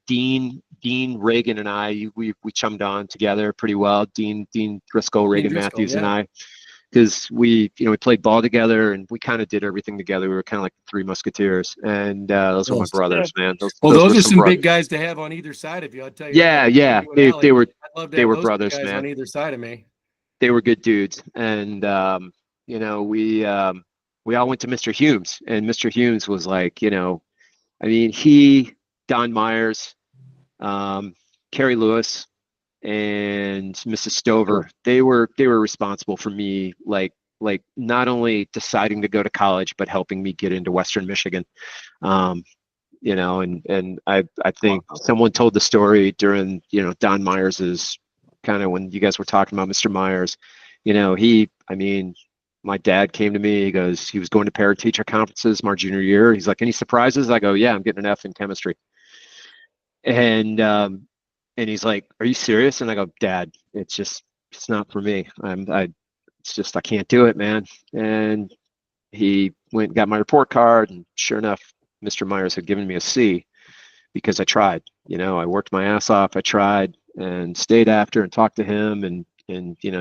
Dean Reagan and I, we chummed on together pretty well. Dean Driscoll, Reagan Matthews, and I, because we played ball together and we kind of did everything together. We were kind of like the Three Musketeers, and those were my brothers, man. Those are some big guys to have on either side of you. I'll tell you. Yeah. They were brothers, guys man. On either side of me. They were good dudes, and we all went to Mr. Humes, and Mr. Humes was like, Don Myers, Carrie Lewis, and Mrs. Stover, they were responsible for me, like not only deciding to go to college, but helping me get into Western Michigan. And I think someone told the story during, Don Myers's, kind of when you guys were talking about Mr. Myers, my dad came to me, he goes, he was going to parent teacher conferences my junior year. He's like, "Any surprises?" I go, "Yeah, I'm getting an F in chemistry." And he's like, "Are you serious?" And I go, "Dad, it's not for me. I can't do it, man." And he went and got my report card, and sure enough, Mr. Myers had given me a C because I tried. I worked my ass off. I tried and stayed after and talked to him and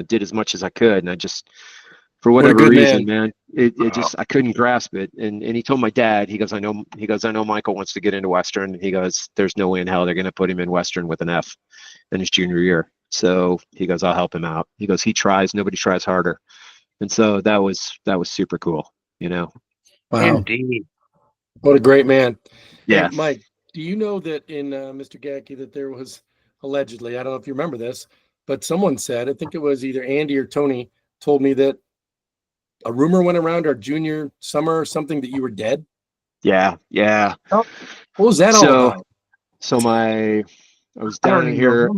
did as much as I could. And I just, for whatever reason, man, it just, I couldn't grasp it. And he told my dad, he goes, "I know Michael wants to get into Western." And he goes, "There's no way in hell they're going to put him in Western with an F in his junior year." So he goes, "I'll help him out." He goes, "He tries, nobody tries harder." And so that was super cool, Wow. Indeed. What a great man. Yeah. Hey, Mike, do you know that in Mr. Gacki that there was allegedly, I don't know if you remember this, but someone said, I think it was either Andy or Tony told me that a rumor went around our junior summer or something that you were dead? Yeah. What was that all about? So I was down here.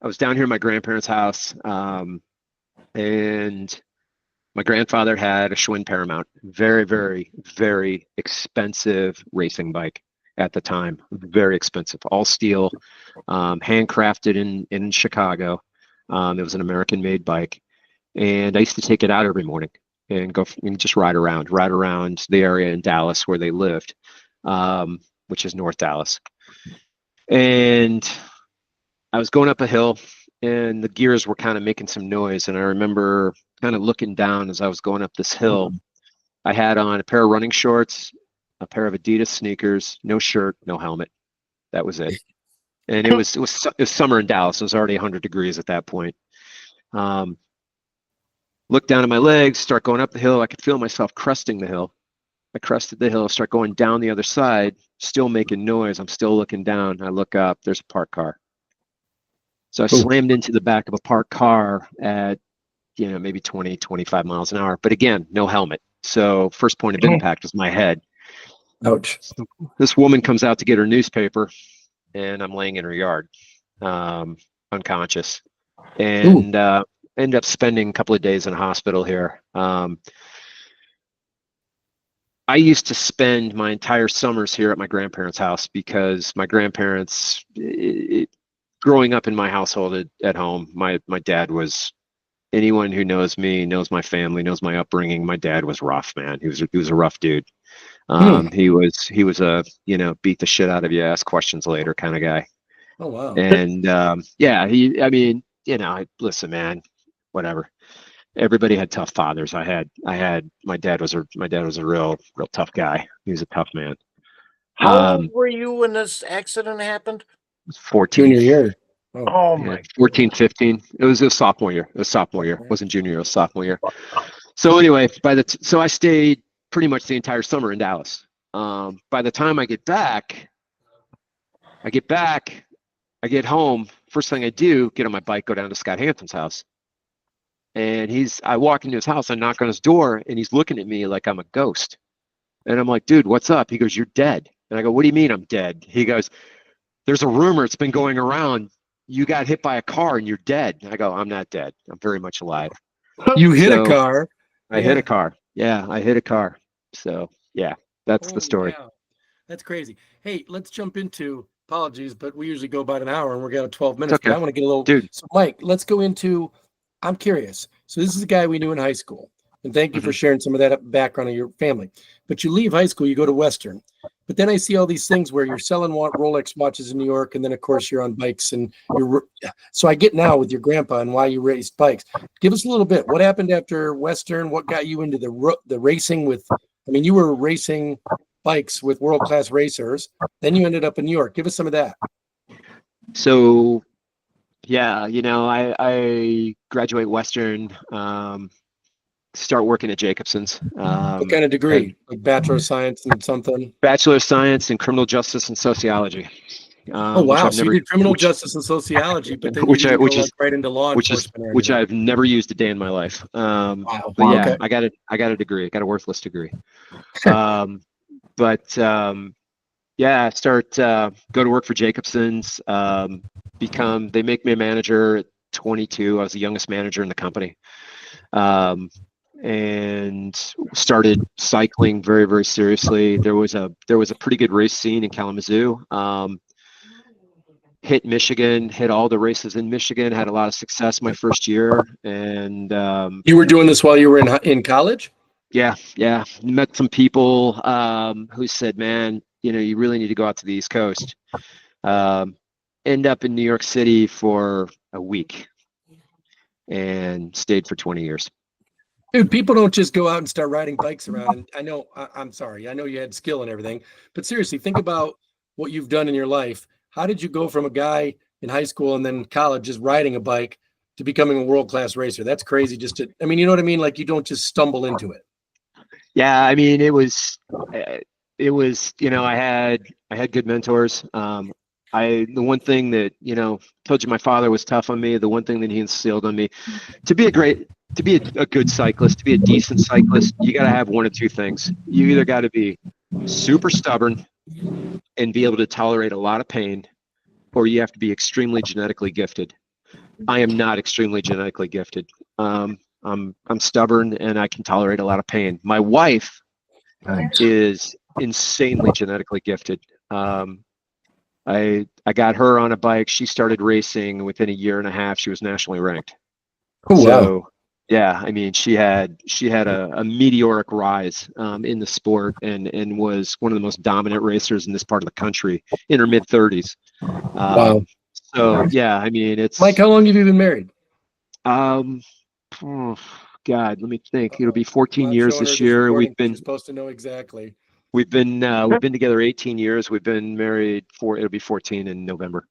I was down here at my grandparents' house, and my grandfather had a Schwinn Paramount, very, very, very expensive racing bike at the time. Very expensive, all steel, handcrafted in Chicago. It was an American-made bike, and I used to take it out every morning and go and just ride around the area in Dallas where they lived, which is North Dallas. And I was going up a hill, and the gears were kind of making some noise. And I remember kind of looking down as I was going up this hill. I had on a pair of running shorts, a pair of Adidas sneakers, no shirt, no helmet. That was it. And it was summer in Dallas. It was already 100 degrees at that point. Look down at my legs, start going up the hill. I could feel myself cresting the hill. I crested the hill, start going down the other side, still making noise. I'm still looking down. I look up, there's a parked car. So I slammed into the back of a parked car at, maybe 20, 25 miles an hour. But again, no helmet. So first point of impact was my head. Ouch. This woman comes out to get her newspaper, and I'm laying in her yard, unconscious, and ended up spending a couple of days in a hospital here. I used to spend my entire summers here at my grandparents' house because my grandparents, growing up in my household at home, my dad was, anyone who knows me, knows my family, knows my upbringing. My dad was rough, man. He was a rough dude. He was a, beat the shit out of you, ask questions later kind of guy. Oh, wow. And listen, man, whatever. Everybody had tough fathers. My dad was a real tough guy. He was a tough man. How old were you when this accident happened? 14. Junior year. Oh my. 14, 15. It was a sophomore year. It wasn't junior year, it was sophomore year. So anyway, so I stayed pretty much the entire summer in Dallas. By the time I get back, I get home. First thing I do, get on my bike, go down to Scott Hampton's house. And I walk into his house, I knock on his door, and he's looking at me like I'm a ghost. And I'm like, dude, what's up? He goes, you're dead. And I go, what do you mean I'm dead? He goes, there's a rumor, it's been going around, you got hit by a car and you're dead. And I go, I'm not dead. I'm very much alive. You hit a car? I hit a car. Yeah, I hit a car. So, yeah, that's the story. Wow. That's crazy. Hey, let's jump into, apologies, but we usually go about an hour and we're got 12 minutes. Okay. But I want to get a little. Dude. So, Mike, let's go into, I'm curious. So this is a guy we knew in high school. And thank you for sharing some of that background of your family. But you leave high school, you go to Western. But then I see all these things where you're selling Rolex watches in New York, and then of course you're on bikes, and so I get now with your grandpa and why you raced bikes. Give us a little bit. What happened after Western? What got you into the racing with? I mean, you were racing bikes with world-class racers. Then you ended up in New York. Give us some of that. So, yeah, I graduate Western. Start working at Jacobson's. What kind of degree? Like Bachelor of Science and something? Bachelor of Science in Criminal Justice and Sociology. Oh, wow. So you did Criminal Justice and Sociology, but then you right into law enforcement. Which I've never used a day in my life. Wow. But yeah, Okay. I got a degree. I got a worthless degree. Yeah, start go to work for Jacobson's. They make me a manager at 22. I was the youngest manager in the company. And started cycling very, very seriously. There was a pretty good race scene in Kalamazoo. Hit Michigan, hit all the races in Michigan, had a lot of success my first year. And you were doing this while you were in college? Yeah. Met some people who said, man, you really need to go out to the East Coast. End up in New York City for a week and stayed for 20 years. Dude, people don't just go out and start riding bikes around. And I know, I'm sorry, I know you had skill and everything, but seriously, think about what you've done in your life. How did you go from a guy in high school and then college just riding a bike to becoming a world-class racer? That's crazy. You know what I mean? Like, you don't just stumble into it. Yeah, I mean, it was, I had good mentors. The one thing that, told you my father was tough on me, the one thing that he instilled on me, to be a good cyclist, to be a decent cyclist, you got to have one of two things. You either got to be super stubborn and be able to tolerate a lot of pain, or you have to be extremely genetically gifted. I am not extremely genetically gifted. I'm stubborn and I can tolerate a lot of pain. My wife is insanely genetically gifted. I got her on a bike. She started racing within a year and a half. She was nationally ranked. Oh, So, wow. yeah, I mean, she had a meteoric rise in the sport and was one of the most dominant racers in this part of the country in her mid 30s. Wow. So yeah, I mean, it's Mike, how long have you been married? oh, God, let me think. It'll be 14 I'm years showing this her year. recording. You're supposed to know exactly. We've been together 18 years. We've been married it'll be 14 in November.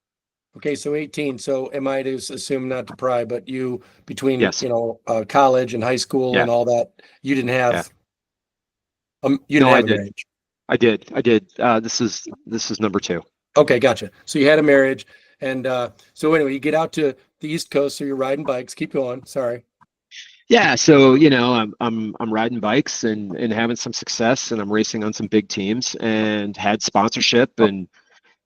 Okay, so 18. So am I to assume, not to pry, but you between Yes. college and high school and all that, you didn't have a marriage. I did. This is number 2. Okay, gotcha. So you had a marriage, and so anyway, you get out to the East Coast, so you're riding bikes. Keep going. Sorry. Yeah, so I'm riding bikes and having some success, and I'm racing on some big teams and had sponsorship and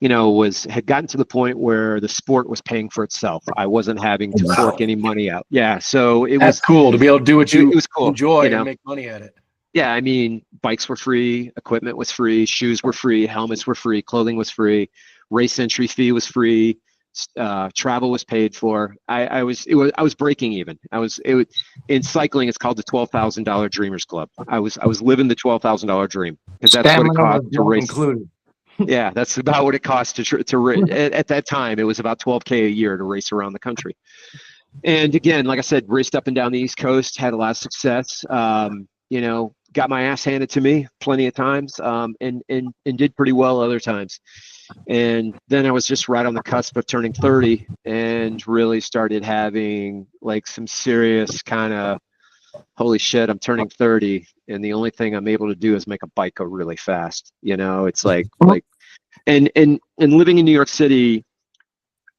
had gotten to the point where the sport was paying for itself. I wasn't having to fork any money out. Yeah. So That's cool to be able to do what you it was cool. enjoy and make money at it. Yeah. I mean, bikes were free, equipment was free, shoes were free, helmets were free, clothing was free, race entry fee was free, travel was paid for. I was breaking even. In cycling, it's called the $12,000 Dreamers Club. I was living the $12,000 dream, because that's what it cost to race. Included. Yeah, that's about what it cost at that time. It was about $12K a year to race around the country. And again, like I said, raced up and down the East Coast, had a lot of success. Got my ass handed to me plenty of times, and did pretty well other times. And then I was just right on the cusp of turning 30 and really started having like some serious kind of, holy shit, I'm turning 30 and the only thing I'm able to do is make a bike go really fast. It's like and living in New York City,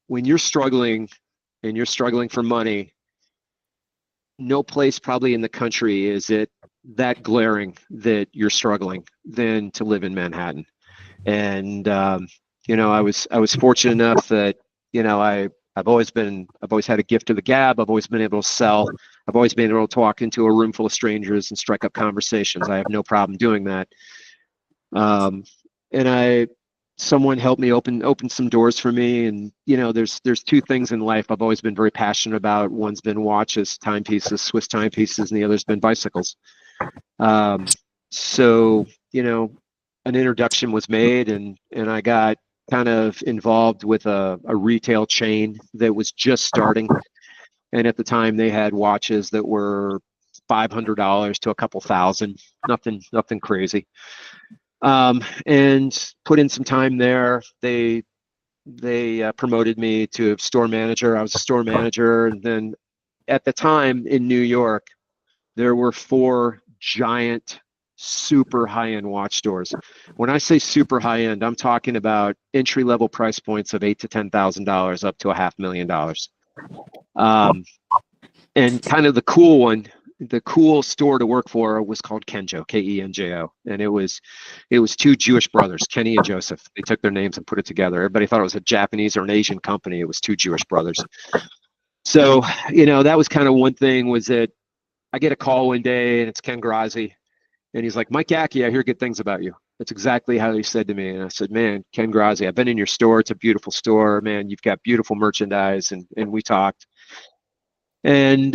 when you're struggling and you're struggling for money, no place probably in the country is it that glaring that you're struggling than to live in Manhattan. And I was fortunate enough that I've always had a gift of the gab. I've always been able to sell. I've always been able to walk into a room full of strangers and strike up conversations. I have no problem doing that. And someone helped me open some doors for me. And there's two things in life I've always been very passionate about. One's been watches, timepieces, Swiss timepieces, and the other's been bicycles. So an introduction was made, and I got kind of involved with a retail chain that was just starting. And at the time they had watches that were $500 to a couple thousand, nothing crazy. And put in some time there. They promoted me to store manager. I was a store manager. And then at the time in New York, there were 4 giant, super high-end watch stores. When I say super high-end, I'm talking about entry-level price points of $8,000 to $10,000 up to $500,000. And kind of the cool store to work for was called Kenjo, Kenjo, and it was 2 Jewish brothers, Kenny and Joseph. They took their names and put it together. Everybody thought it was a Japanese or an Asian company. It was 2 Jewish brothers. So that was kind of one thing, was that I get a call one day and it's Ken Grazzi. And he's like, Mike Gacki, I hear good things about you. That's exactly how he said to me. And I said, man, Ken Grazzi, I've been in your store. It's a beautiful store, man. You've got beautiful merchandise. And we talked. And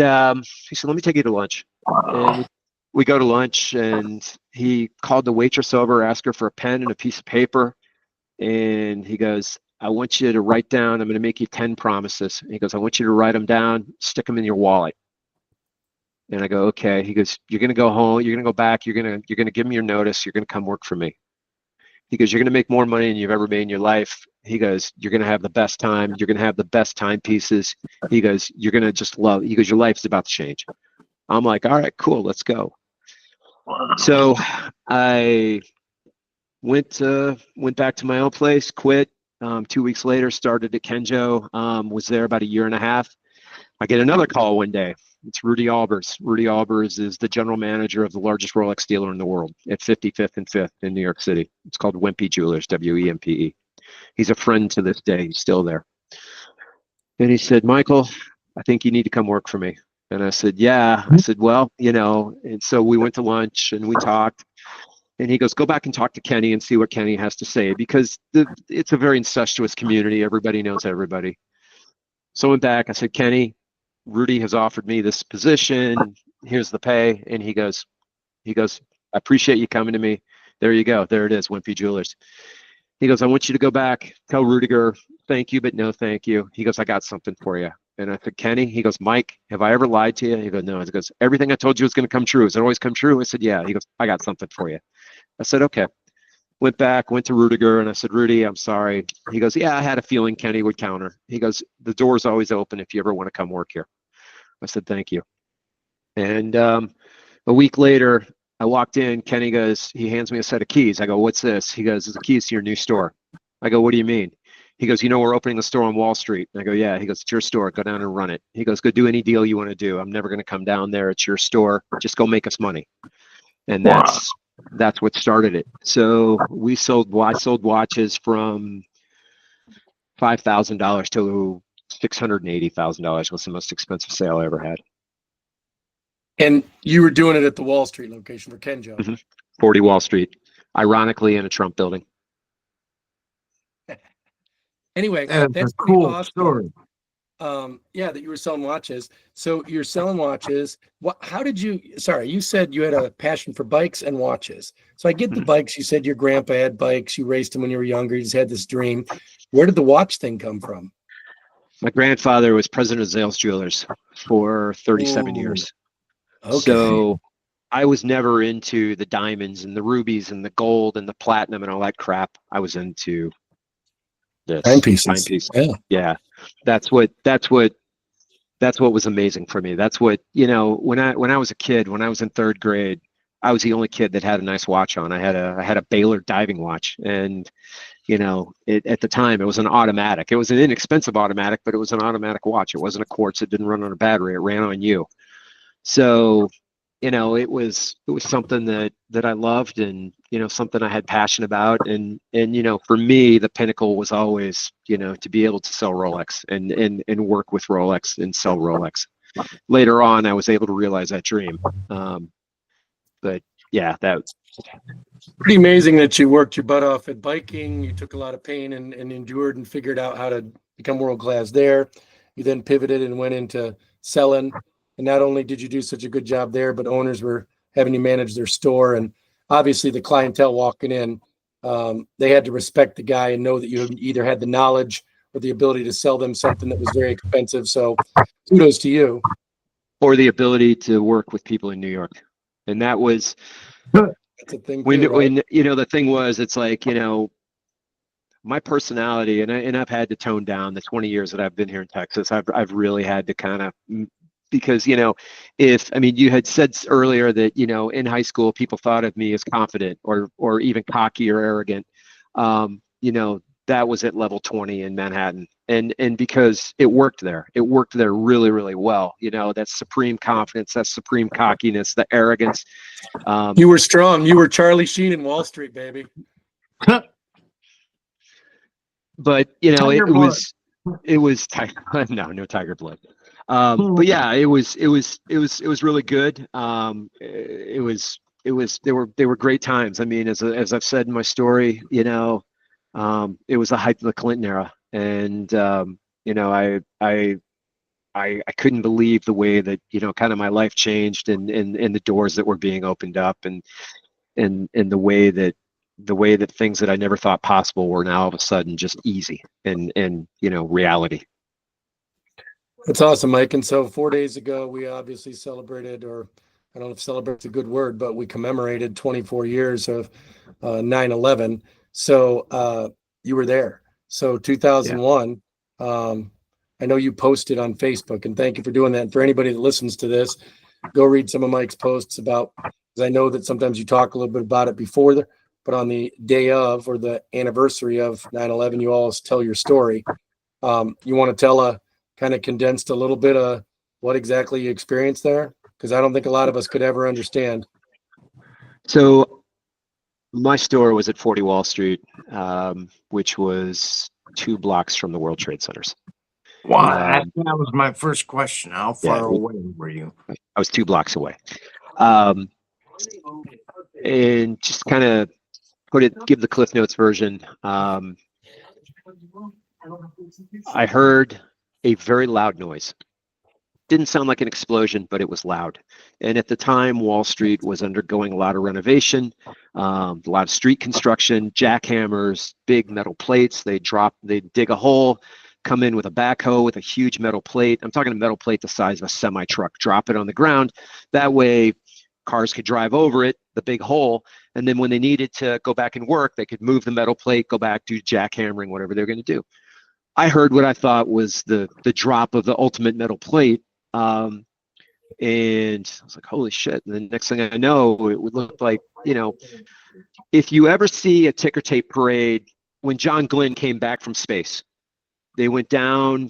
he said, let me take you to lunch. And we go to lunch, and he called the waitress over, asked her for a pen and a piece of paper. And he goes, I want you to write down, I'm going to make you 10 promises. And he goes, I want you to write them down, stick them in your wallet. And I go, okay. He goes, you're going to go home. You're going to go back. You're going to give me your notice. You're going to come work for me. He goes, you're going to make more money than you've ever made in your life. He goes, you're going to have the best time. You're going to have the best timepieces. He goes, you're going to just love. He goes, your life's about to change. I'm like, all right, cool. Let's go. So I went back to my own place, quit. 2 weeks later, started at Kenjo. Was there about a year and a half. I get another call one day. It's Rudy Albers. Rudy Albers is the general manager of the largest Rolex dealer in the world at 55th and 5th in New York City. It's called Wempe Jewelers, Wempe. He's a friend to this day. He's still there. And he said, Michael, I think you need to come work for me. And I said, yeah. I said, well, and so we went to lunch and we talked. And he goes, go back and talk to Kenny and see what Kenny has to say, because it's a very incestuous community. Everybody knows everybody. So I went back. I said, Kenny, Rudy has offered me this position. Here's the pay. And he goes, I appreciate you coming to me. There you go. There it is, Wempe Jewelers. He goes, I want you to go back, tell Rudiger, thank you, but no thank you. He goes, I got something for you. And I said, Kenny? He goes, Mike, have I ever lied to you? He goes, no. He goes, everything I told you was going to come true. Has it always come true? I said, yeah. He goes, I got something for you. I said, okay. Went back, went to Rudiger, and I said, Rudy, I'm sorry. He goes, yeah, I had a feeling Kenny would counter. He goes, the door's always open if you ever want to come work here. I said, thank you. And a week later, I walked in. Kenny goes, he hands me a set of keys. I go, what's this? He goes, it's the keys to your new store. I go, what do you mean? He goes, we're opening a store on Wall Street. And I go, yeah. He goes, it's your store. Go down and run it. He goes, go do any deal you want to do. I'm never going to come down there. It's your store. Just go make us money. And that's what started it. So I sold watches from $5,000 to $680,000 was the most expensive sale I ever had. And you were doing it at the Wall Street location for Kenjo. Mm-hmm. 40 Wall Street, ironically in a Trump building. Anyway, That's that's a pretty cool awesome. story. Yeah, that you were selling watches. So you're selling watches. How did you, sorry, you said you had a passion for bikes and watches. So I get the bikes. You said your grandpa had bikes. You raced them when you were younger. You just had this dream. Where did the watch thing come from? My grandfather was president of Zales Jewelers for 37 Ooh. years. Okay. So I was never into the diamonds and the rubies and the gold and the platinum and all that crap. I was into this timepieces. Yeah. That's what was amazing for me. That's what, when I was a kid, when I was in third grade, I was the only kid that had a nice watch on. I had a Baylor diving watch, and at the time it was an automatic. It was an inexpensive automatic, but it was an automatic watch. It wasn't a quartz. It didn't run on a battery. It ran on you. So, it was something that I loved, and something I had passion about, and for me the pinnacle was always to be able to sell Rolex and work with Rolex and sell Rolex. Later on, I was able to realize that dream. But yeah, that's pretty amazing that you worked your butt off at biking. You took a lot of pain and endured and figured out how to become world class there. You then pivoted and went into selling. And not only did you do such a good job there, but owners were having you manage their store. And obviously the clientele walking in, they had to respect the guy and know that you either had the knowledge or the ability to sell them something that was very expensive. So kudos to you. Or the ability to work with people in New York. And that was that's a thing when too, right? the thing was, it's like, my personality, and I've had to tone down the 20 years that I've been here in Texas. I've really had to kind of, because you had said earlier that in high school people thought of me as confident or even cocky or arrogant. That was at level 20 in Manhattan, and because it worked there really, really well. That supreme confidence, that supreme cockiness, the arrogance. You were strong. You were Charlie Sheen in Wall Street, baby. But Tiger blood. it was no tiger blood. But yeah, it was really good. They were great times. I mean, as I've said in my story, it was the height of the Clinton era, and I couldn't believe the way that kind of my life changed, and the doors that were being opened up, and the way that things that I never thought possible were now all of a sudden just easy and reality. That's awesome, Mike. And so 4 days ago, we obviously celebrated, or I don't know if celebrate's a good word, but we commemorated 24 years of 9/11. So you were there. So 2001, I know you posted on Facebook, and thank you for doing that. And for anybody that listens to this, go read some of Mike's posts about, because I know that sometimes you talk a little bit about it before, but on the day of or the anniversary of 9/11, you always tell your story. You want to tell kind of condensed a little bit of what exactly you experienced there? Because I don't think a lot of us could ever understand. So my store was at 40 Wall Street, which was 2 blocks from the World Trade Centers. Wow, that was my first question. How far away were you? I was 2 blocks away. And just kind of give the Cliff Notes version. I heard a very loud noise. Didn't sound like an explosion, but it was loud. And at the time, Wall Street was undergoing a lot of renovation, a lot of street construction, jackhammers, big metal plates. They'd dig a hole, come in with a backhoe with a huge metal plate. I'm talking a metal plate the size of a semi-truck, drop it on the ground. That way, cars could drive over it, the big hole, and then when they needed to go back and work, they could move the metal plate, go back, do jackhammering, whatever they're going to do. I heard what I thought was the drop of the ultimate metal plate, and I was like, holy shit. And the next thing I know, it would look like, if you ever see a ticker tape parade, when John Glenn came back from space, they went down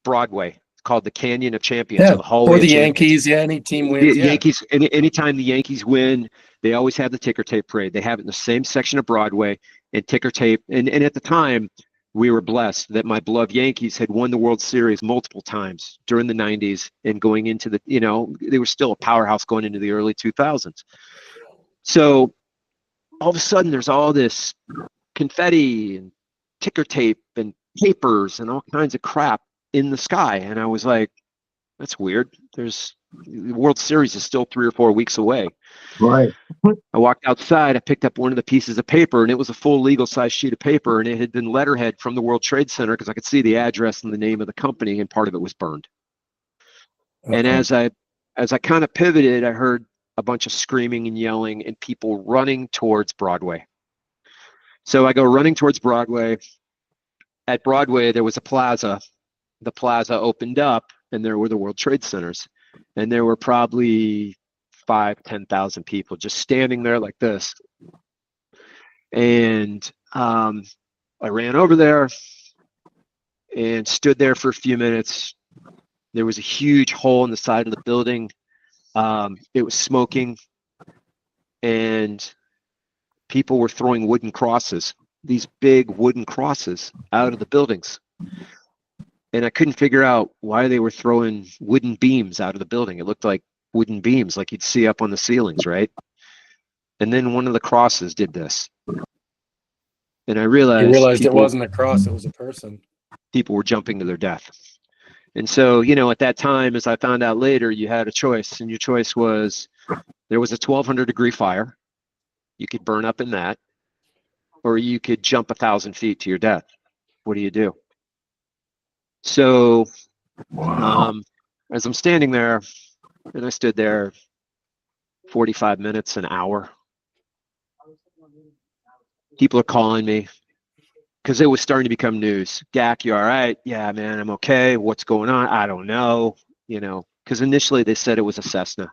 Broadway, called the Canyon of Champions, or the Hallway or the of Champions. Yankees, any team wins. The Yankees, anytime the Yankees win, they always have the ticker tape parade. They have it in the same section of Broadway, and ticker tape. And at the time, we were blessed that my beloved Yankees had won the World Series multiple times during the 90s and going into the, they were still a powerhouse going into the early 2000s. So all of a sudden there's all this confetti and ticker tape and papers and all kinds of crap in the sky. And I was like, that's weird. The World Series is still 3 or 4 weeks away. Right. I walked outside, I picked up one of the pieces of paper, and it was a full legal size sheet of paper, and it had been letterhead from the World Trade Center because I could see the address and the name of the company, and part of it was burned. Okay. And as I kind of pivoted, I heard a bunch of screaming and yelling and people running towards Broadway. So I go running towards Broadway. At Broadway, there was a plaza. The plaza opened up, and there were the World Trade Centers. And there were probably 10,000 people just standing there like this. And I ran over there and stood there for a few minutes. There was a huge hole in the side of the building. It was smoking, and people were throwing wooden crosses, these big wooden crosses, out of the buildings. And I couldn't figure out why they were throwing wooden beams out of the building. It looked like wooden beams like you'd see up on the ceilings, right? And then one of the crosses did this. And I realized it wasn't a cross, it was a person. People were jumping to their death. And so, at that time, as I found out later, you had a choice, and your choice was there was a 1,200-degree fire. You could burn up in that, or you could jump 1,000 feet to your death. What do you do? So, as I'm standing there, and I stood there 45 minutes, an hour, people are calling me because it was starting to become news. Gacki, you all right? Yeah, man, I'm okay. What's going on? I don't know. Because initially they said it was a Cessna.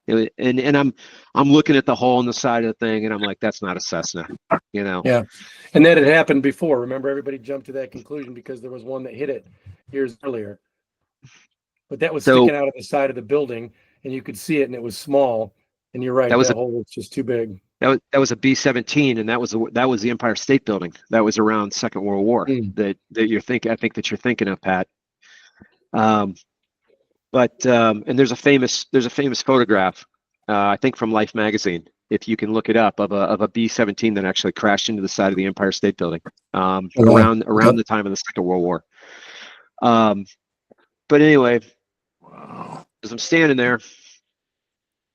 And I'm looking at the hole in the side of the thing, and I'm like, that's not a Cessna. Yeah, and that had happened before. Remember, everybody jumped to that conclusion because there was one that hit it years earlier. But that was sticking out of the side of the building, and you could see it, and it was small. And you're right, that hole was just too big. That was a B-17, and that was the Empire State Building. That was around Second World War. That you're thinking. I think that you're thinking of, Pat. And there's a famous photograph, I think from Life magazine, if you can look it up, of a B-17 that actually crashed into the side of the Empire State Building around the time of the Second World War. But anyway, as I'm standing there,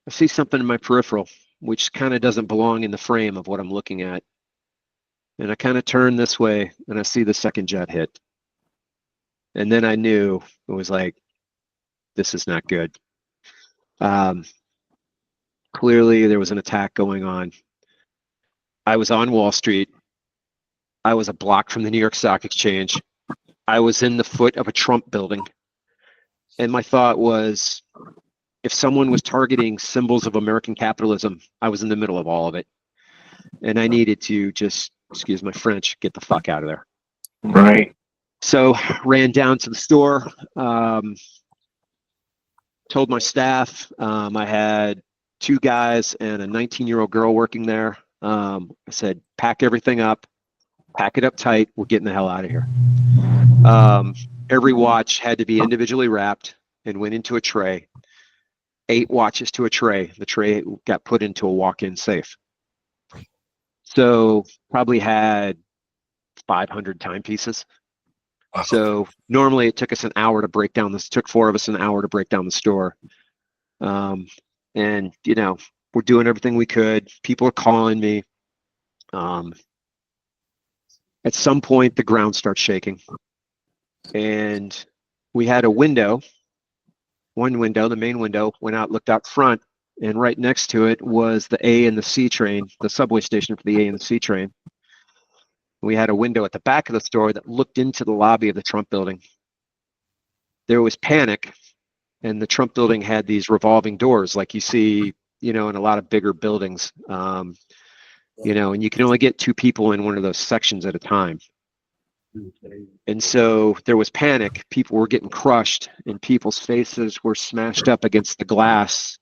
I see something in my peripheral which kind of doesn't belong in the frame of what I'm looking at. And I kind of turn this way, and I see the second jet hit. And then I knew it was like, this is not good. Clearly, there was an attack going on. I was on Wall Street. I was a block from the New York Stock Exchange. I was in the foot of a Trump building. And my thought was, if someone was targeting symbols of American capitalism, I was in the middle of all of it. And I needed to just, excuse my French, get the fuck out of there. Right. So ran down to the store, told my staff, I had 2 guys and a 19-year-old girl working there. I said, pack everything up, pack it up tight. We're getting the hell out of here. Every watch had to be individually wrapped and went into a tray. 8 watches to a tray. The tray got put into a walk-in safe. So probably had 500 timepieces. So normally it took us an hour to break down this. Took 4 of us an hour to break down the store. And we're doing everything we could. People are calling me. At some point, the ground starts shaking, and we had a window. One window, the main window, went out, looked out front, and right next to it was the A and the C train, the subway station for the A and the C train. We had a window at the back of the store that looked into the lobby of the Trump building. There was panic, and the Trump building had these revolving doors like you see, in a lot of bigger buildings, and you can only get 2 people in one of those sections at a time. And so there was panic. People were getting crushed, and people's faces were smashed up against the glass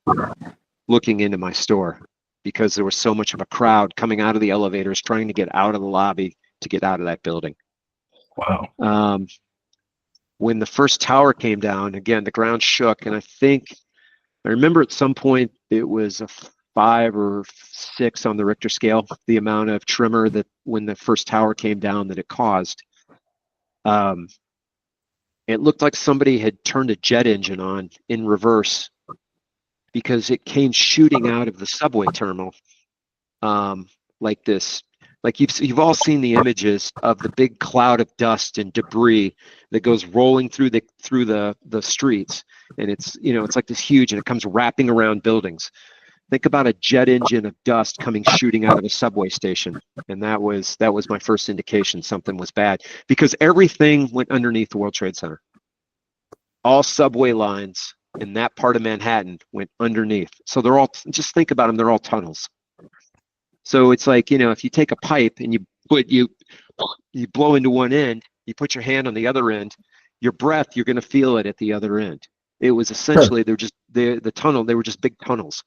looking into my store because there was so much of a crowd coming out of the elevators trying to get out of the lobby to get out of that building. Wow. When the first tower came down, again, the ground shook, and I remember at some point it was a 5 or 6 on the Richter scale, the amount of tremor that when the first tower came down that it caused. It looked like somebody had turned a jet engine on in reverse because it came shooting out of the subway terminal, like this. Like you've all seen the images of the big cloud of dust and debris that goes rolling through the streets, and it's like this huge, and it comes wrapping around buildings. Think about a jet engine of dust coming shooting out of a subway station, and that was my first indication something was bad, because everything went underneath the World Trade Center. All subway lines in that part of Manhattan went underneath. So they're all, just think about them, they're all tunnels. So it's like, if you take a pipe and you blow into one end, you put your hand on the other end, your breath, you're going to feel it at the other end. It was essentially, they're just the tunnel, they were just big tunnels.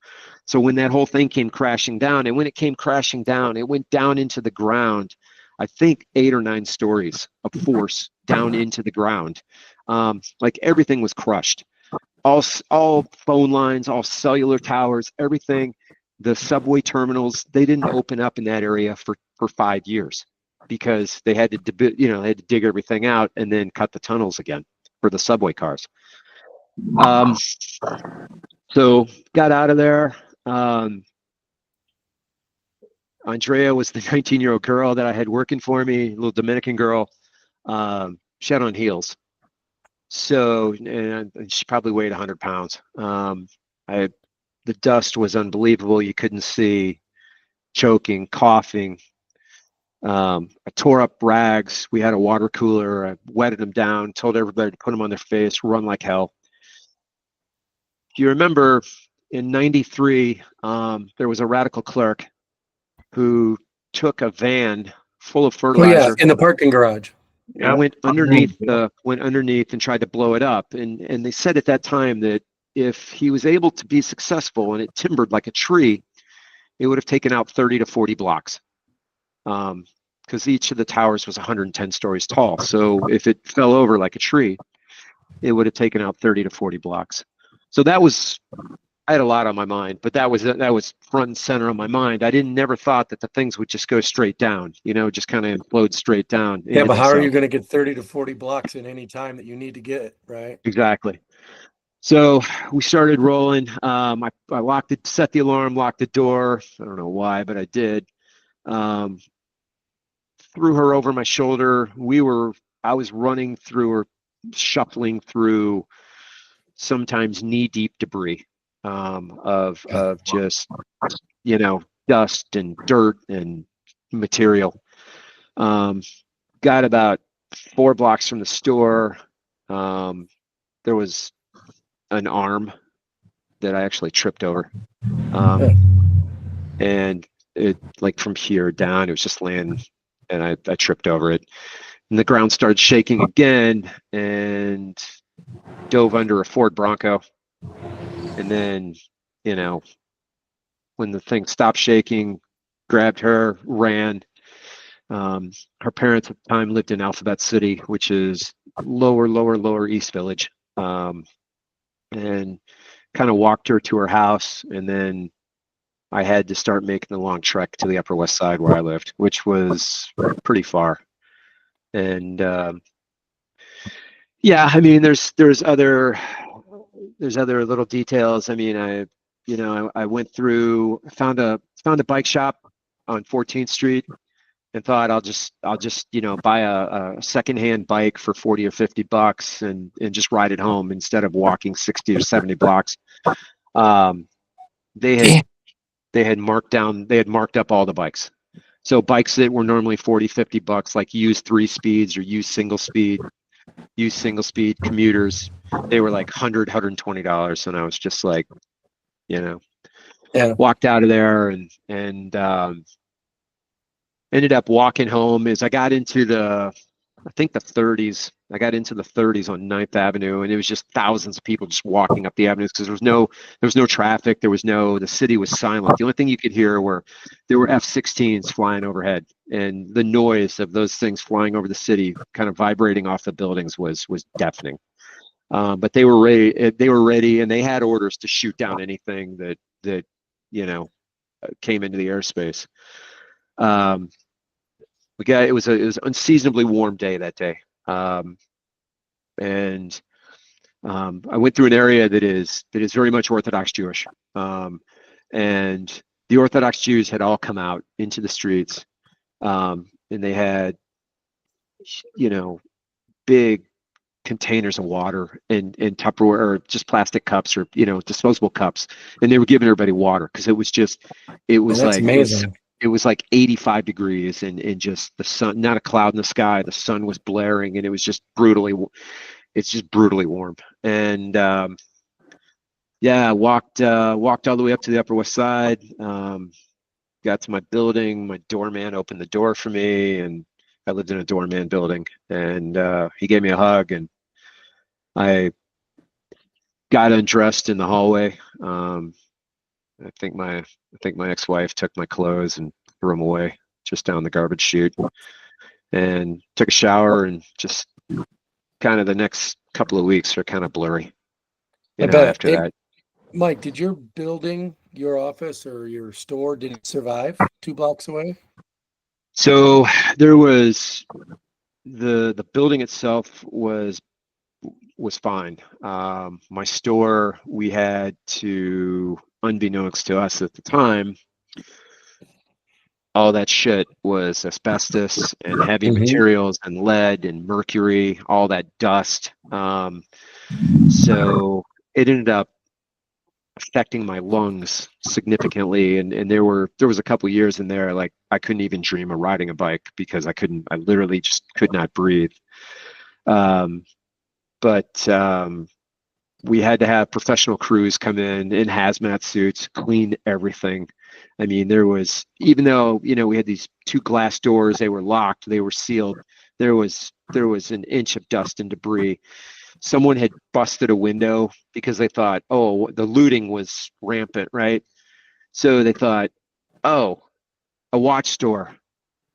So when that whole thing came crashing down, and when it came crashing down, it went down into the ground, I think 8 or 9 stories of force down into the ground. Like everything was crushed. All phone lines, all cellular towers, everything. The subway terminals, they didn't open up in that area for 5 years because they had to dig everything out and then cut the tunnels again for the subway cars. So got out of there. Andrea was the 19-year-old girl that I had working for me, a little Dominican girl. She had on heels. So, and she probably weighed 100 pounds. The dust was unbelievable. You couldn't see, choking, coughing. I tore up rags. We had a water cooler. I wetted them down, told everybody to put them on their face, run like hell. If you remember, in '93, there was a radical clerk who took a van full of fertilizer. Oh, yeah, in the parking garage. And went underneath and tried to blow it up. And they said at that time that if he was able to be successful and it timbered like a tree, it would have taken out 30 to 40 blocks. Because each of the towers was 110 stories tall. So if it fell over like a tree, it would have taken out 30 to 40 blocks. So I had a lot on my mind, but that was front and center on my mind. I never thought that the things would just go straight down, just kind of implode straight down. Yeah, but how are you going to get 30 to 40 blocks in any time that you need to get, right? Exactly. So we started rolling. I set the alarm, locked the door. I don't know why, but I did. Threw her over my shoulder. I was running through her, shuffling through sometimes knee-deep debris of just, dust and dirt and material. Got about 4 blocks from the store. There was an arm that I actually tripped over. And it, like from here down, it was just laying, and I tripped over it. And the ground started shaking again and dove under a Ford Bronco. And then, when the thing stopped shaking, grabbed her, ran. Her parents at the time lived in Alphabet City, which is lower East Village. And kind of walked her to her house, and then I had to start making the long trek to the Upper West Side where I lived, which was pretty far. And yeah, I mean, there's other little details. I mean, I went through, found a bike shop on 14th Street, and thought I'll just buy a secondhand bike for 40 or 50 bucks and just ride it home instead of walking 60 or 70 blocks. They had marked up all the bikes. So bikes that were normally 40, 50 bucks, like used 3 speeds or used single speed commuters, they were like $100, $120. And I was just like, walked out of there and ended up walking home. As I got into I think the 30s, I got into the 30s on 9th Avenue, and it was just thousands of people just walking up the avenues because there was no traffic. The city was silent. The only thing you could hear there were F-16s flying overhead, and the noise of those things flying over the city, kind of vibrating off the buildings, was deafening. But they were ready. They were ready, and they had orders to shoot down anything that came into the airspace. It was an unseasonably warm day that day. And I went through an area that is very much Orthodox Jewish. And the Orthodox Jews had all come out into the streets, and they had, big containers of water and Tupperware, or just plastic cups, or disposable cups, and they were giving everybody water because it was That's amazing. it was like 85 degrees, and just the sun, not a cloud in the sky. The sun was blaring, and it's just brutally warm. And walked all the way up to the Upper West Side. Got to my building. My doorman opened the door for me, and I lived in a doorman building, and he gave me a hug, and I got undressed in the hallway. I think my ex-wife took my clothes and threw them away just down the garbage chute, and took a shower, and just kind of the next couple of weeks are kind of blurry. After that. Mike, did your building, your office or your store, did it survive 2 blocks away? So there was the building itself was fine. My store, we had to, unbeknownst to us at the time, all that shit was asbestos and heavy materials and lead and mercury, all that dust. So it ended up affecting my lungs significantly, and there was a couple years in there, like, I couldn't even dream of riding a bike because I literally just could not breathe. But we had to have professional crews come in hazmat suits, clean everything. I mean, there was, even though we had these 2 glass doors, they were locked, they were sealed, there was an inch of dust and debris. Someone had busted a window because they thought, oh, the looting was rampant, right? So they thought, oh, a watch store.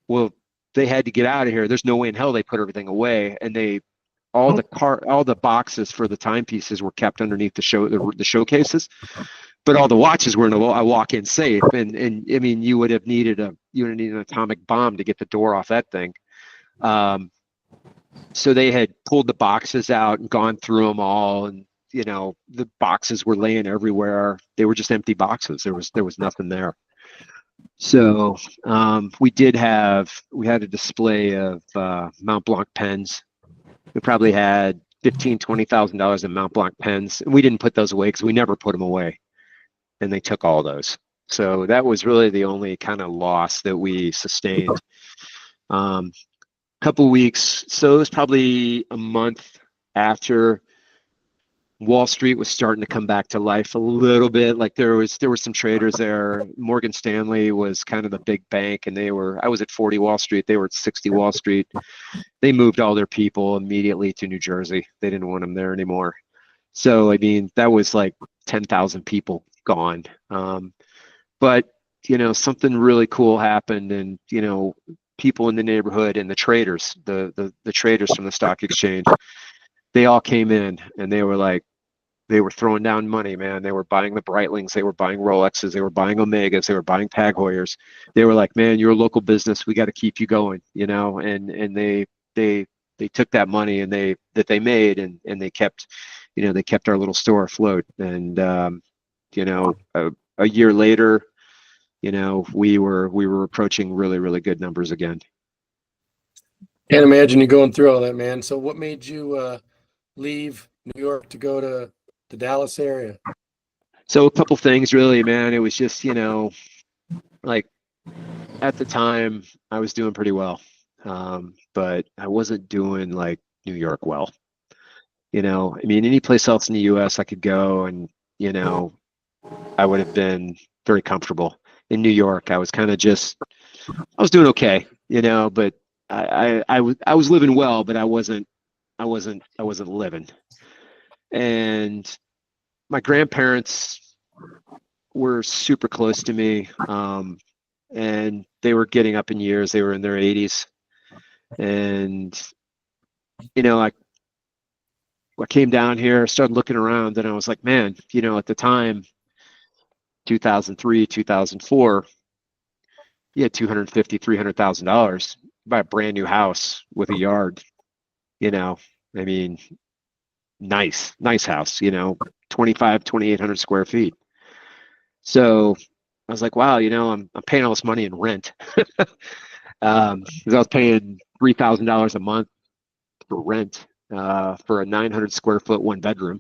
Well, they had to get out of here. There's no way in hell they put everything away, and all the boxes for the timepieces were kept underneath the showcases, but all the watches were in a walk-in safe. And I mean, you would have needed an atomic bomb to get the door off that thing. So they had pulled the boxes out and gone through them all, and the boxes were laying everywhere. They were just empty boxes. There was nothing there. So we had a display of Mont Blanc pens. We probably had $15,000-$20,000 in Mont Blanc pens, and we didn't put those away because we never put them away, and they took all those. So that was really the only kind of loss that we sustained. Couple weeks, so it was probably a month after Wall Street was starting to come back to life a little bit. Like there were some traders there. Morgan Stanley was kind of the big bank, and I was at 40 Wall Street, they were at 60 Wall Street. They moved all their people immediately to New Jersey. They didn't want them there anymore. So I mean, that was like 10,000 people gone. But something really cool happened, and people in the neighborhood and the traders, the traders from the stock exchange, they all came in, and they were throwing down money, man. They were buying the Breitlings, they were buying Rolexes, they were buying Omegas, they were buying Tag Heuers. They were like, man, you're a local business, we got to keep you going, and they took that money and that they made, and they kept our little store afloat. And a year later, we were approaching really, really good numbers again. Can't imagine you going through all that, man. So what made you leave New York to go to the Dallas area? So a couple things, really, man. It was just, like, at the time I was doing pretty well, but I wasn't doing like New York well. I mean, any place else in the U.S. I could go, and I would have been very comfortable. In New York, I was kind of I was doing okay, but I was living well, but I wasn't I wasn't living. And my grandparents were super close to me. And they were getting up in years. They were in their 80s. And, I came down here, started looking around, and I was like, man, at the time, 2003, 2004, you had $250,000, $300,000, buy a brand new house with a yard, I mean, nice house, 2,800 square feet. So I was like, wow, I'm paying all this money in rent. Because I was paying $3,000 a month for rent for a 900 square foot 1 bedroom.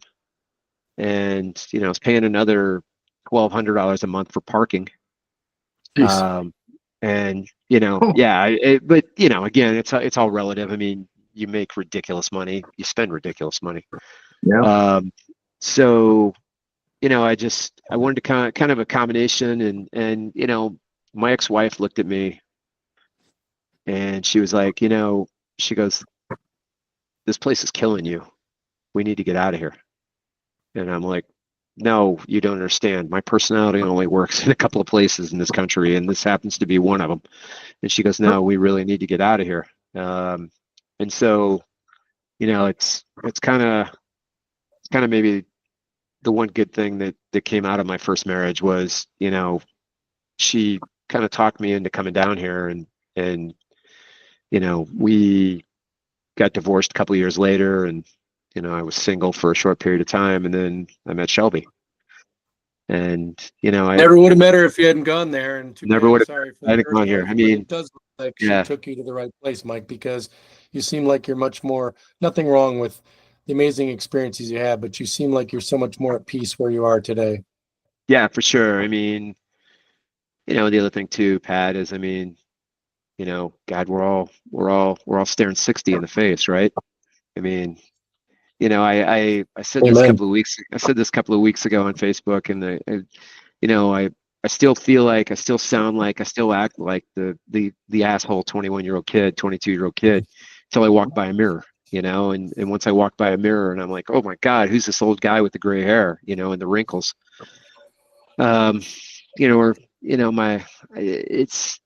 And, I was paying another $1,200 a month for parking. And, but, again, it's all relative. I mean, you make ridiculous money, you spend ridiculous money. Yeah. So, I wanted to kind of a combination, and my ex-wife looked at me and she was like, she goes, this place is killing you. We need to get out of here. And I'm like, no, you don't understand. My personality only works in a couple of places in this country, and this happens to be one of them. And she goes, no, we really need to get out of here. And so, it's kind of maybe the one good thing that came out of my first marriage was, she kind of talked me into coming down here, and we got divorced a couple of years later, and I was single for a short period of time, and then I met Shelby. And I never would have met her if you hadn't gone there. And never would have. Sorry for I hadn't gone here. I mean, it does look like yeah. she took you to the right place, Mike, because you seem like you're much more. Nothing wrong with the amazing experiences you had, but you seem like you're so much more at peace where you are today. Yeah, for sure. I mean, the other thing too, Pat, is, I mean, God, we're all staring 60 in the face, right? I mean, I said this a couple of weeks. I said this a couple of weeks ago on Facebook, and I still feel like, I still sound like, I still act like the asshole 21-year-old kid, 22-year-old kid, until I walk by a mirror, and once I walk by a mirror and I'm like, oh my God, who's this old guy with the gray hair, and the wrinkles, it's.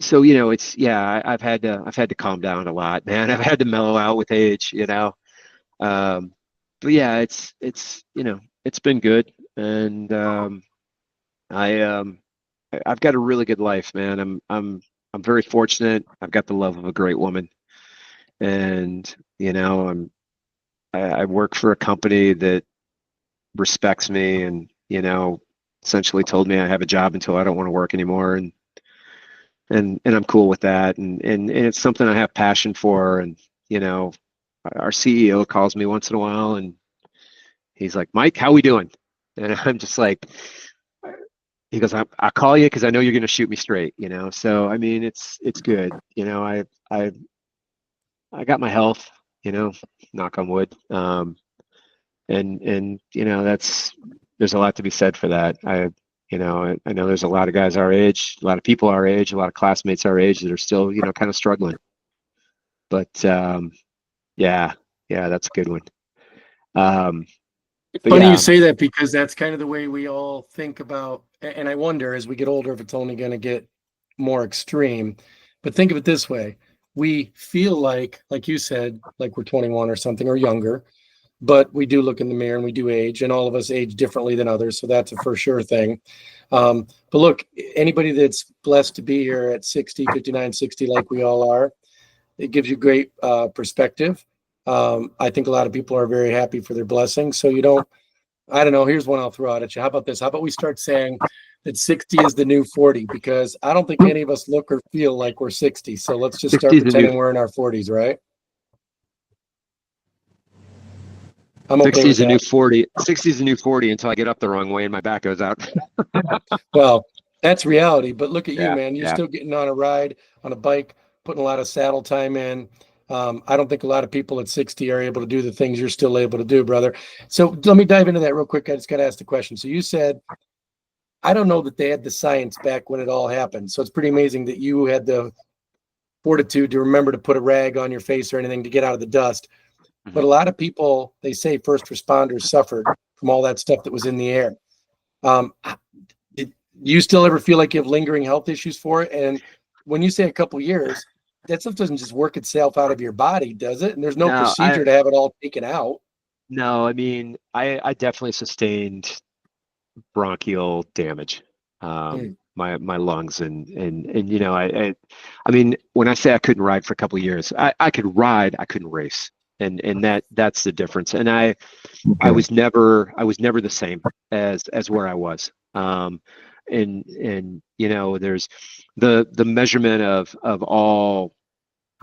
So, it's, yeah, I've had to calm down a lot, man. I've had to mellow out with age, but yeah, it's been good. And, I've got a really good life, man. I'm very fortunate. I've got the love of a great woman, and, I work for a company that respects me, and, essentially told me I have a job until I don't want to work anymore. And I'm cool with that. And it's something I have passion for. And, our CEO calls me once in a while and he's like, Mike, how we doing? And I'm just like, he goes, I'll call you because I know you're going to shoot me straight, So, I mean, it's good. I got my health, knock on wood. And there's a lot to be said for that. I know there's a lot of guys our age, a lot of people our age, a lot of classmates our age that are still, kind of struggling. But yeah, that's a good one. It's funny you say that, because that's kind of the way we all think about, and I wonder as we get older if it's only going to get more extreme. But think of it this way. We feel like you said, like we're 21 or something or younger, but we do look in the mirror and we do age, and all of us age differently than others. So that's a for sure thing. But look, anybody that's blessed to be here at 60, 59, 60, like we all are, it gives you great perspective. I think a lot of people are very happy for their blessings. So I don't know, here's one I'll throw out at you. How about this? How about we start saying that 60 is the new 40? Because I don't think any of us look or feel like we're 60. So let's just start pretending we're in our 40s, right? I'm okay 60 is with a new that. 40. 60 is a new 40 until I get up the wrong way and my back goes out. Well, that's reality. But look at you, Yeah, man. You're yeah. still getting on a ride, on a bike, putting a lot of saddle time in. I don't think a lot of people at 60 are able to do the things you're still able to do, brother. So let me dive into that real quick. I just got to ask the question. So you said, I don't know that they had the science back when it all happened. So it's pretty amazing that you had the fortitude to remember to put a rag on your face or anything to get out of the dust. But a lot of people, they say first responders suffered from all that stuff that was in the air. Do you still ever feel like you have lingering health issues for it? And when you say a couple years, that stuff doesn't just work itself out of your body, does it? And there's no procedure to have it all taken out. No, I mean, I definitely sustained bronchial damage, my lungs, and you know, I mean, when I say I couldn't ride for a couple of years, I could ride, I couldn't race, and that's the difference. And I was never the same as where I was. And you know, there's the measurement of all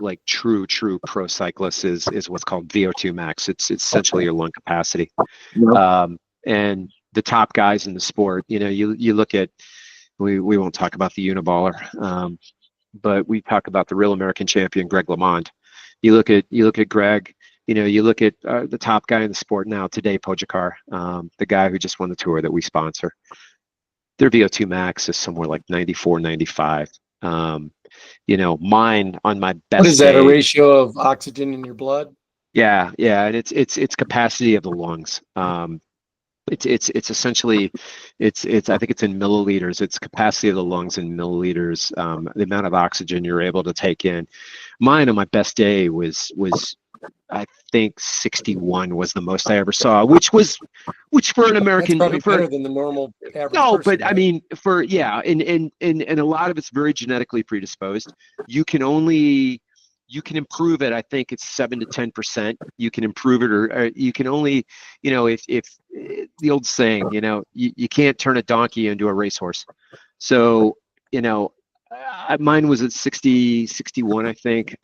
like true pro cyclists is what's called VO2 max. It's essentially your lung capacity. And the top guys in the sport, you know, you look at, we won't talk about the uniballer, but we talk about the real American champion, Greg LeMond. You look at Greg, you know, you look at the top guy in the sport now, today, Pogacar, the guy who just won the tour that we sponsor. Their VO2 max is somewhere like 94, 95. You know, mine on my best. What is that? Day, a ratio of oxygen in your blood? Yeah, and it's capacity of the lungs. It's essentially it's I think it's in milliliters. It's capacity of the lungs in milliliters. The amount of oxygen you're able to take in. Mine on my best day was I think 61 was the most I ever saw, which for an American, that's probably better than the normal average. No, person, but right? I mean, and a lot of it's very genetically predisposed. You can improve it. I think it's 7 to 10%. You can improve it, or you can only, you know, if the old saying, you know, you can't turn a donkey into a racehorse. So, you know, mine was at 60, 61, I think.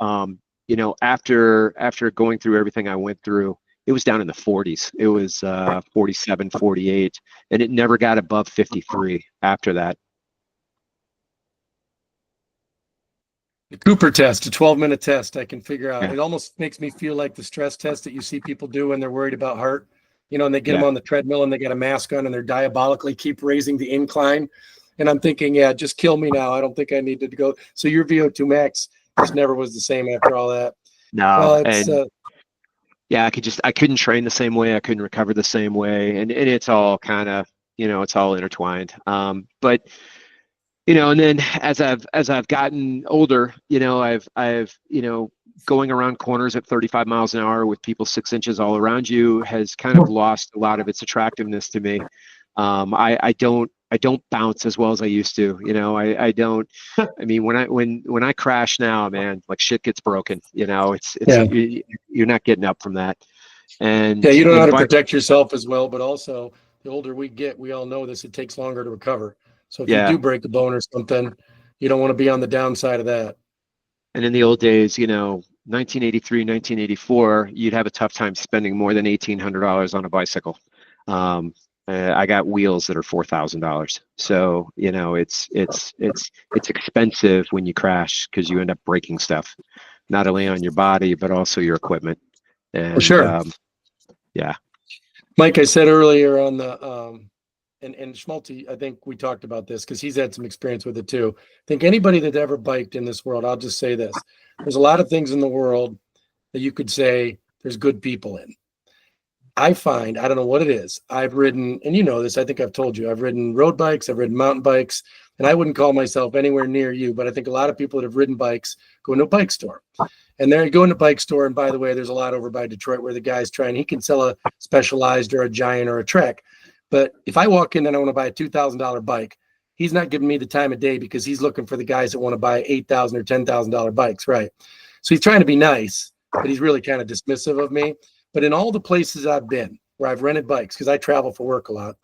You know, after going through everything I went through, it was down in the 40s. It was 47, 48, and it never got above 53 after that. The Cooper test, a 12-minute test, I can figure out. Yeah. It almost makes me feel like the stress test that you see people do when they're worried about heart, you know, and they get them on the treadmill and they get a mask on and they're diabolically keep raising the incline. And I'm thinking, yeah, just kill me now. I don't think I needed to go. So your VO2 max just never was the same after all that. No, well, it's, yeah, I couldn't train the same way. I couldn't recover the same way. And it's all kind of, you know, it's all intertwined. But, you know, and then as I've gotten older, you know, I've, you know, going around corners at 35 miles an hour with people 6 inches all around you has kind of lost a lot of its attractiveness to me. I don't bounce as well as I used to, you know, I don't, I mean, when I crash now, man, like shit gets broken, you know, you're not getting up from that. And yeah, you don't know how to protect yourself as well, but also the older we get, we all know this, it takes longer to recover. So if you do break a bone or something, you don't want to be on the downside of that. And in the old days, you know, 1983, 1984, you'd have a tough time spending more than $1,800 on a bicycle. I got wheels that are $4,000. So, you know, it's expensive when you crash because you end up breaking stuff, not only on your body, but also your equipment. And, sure. Yeah. Mike, I said earlier on the, and Schmaltz, I think we talked about this because he's had some experience with it too. I think anybody that ever biked in this world, I'll just say this. There's a lot of things in the world that you could say there's good people in. I find, I don't know what it is. I've ridden, and you know this, I think I've told you, I've ridden road bikes, I've ridden mountain bikes, and I wouldn't call myself anywhere near you, but I think a lot of people that have ridden bikes go into a bike store. And there you go into a bike store, and by the way, there's a lot over by Detroit where the guy's trying, he can sell a Specialized or a Giant or a Trek. But if I walk in and I want to buy a $2,000 bike, he's not giving me the time of day because he's looking for the guys that want to buy $8,000 or $10,000 bikes, right? So he's trying to be nice, but he's really kind of dismissive of me. But in all the places I've been where I've rented bikes, because I travel for work a lot,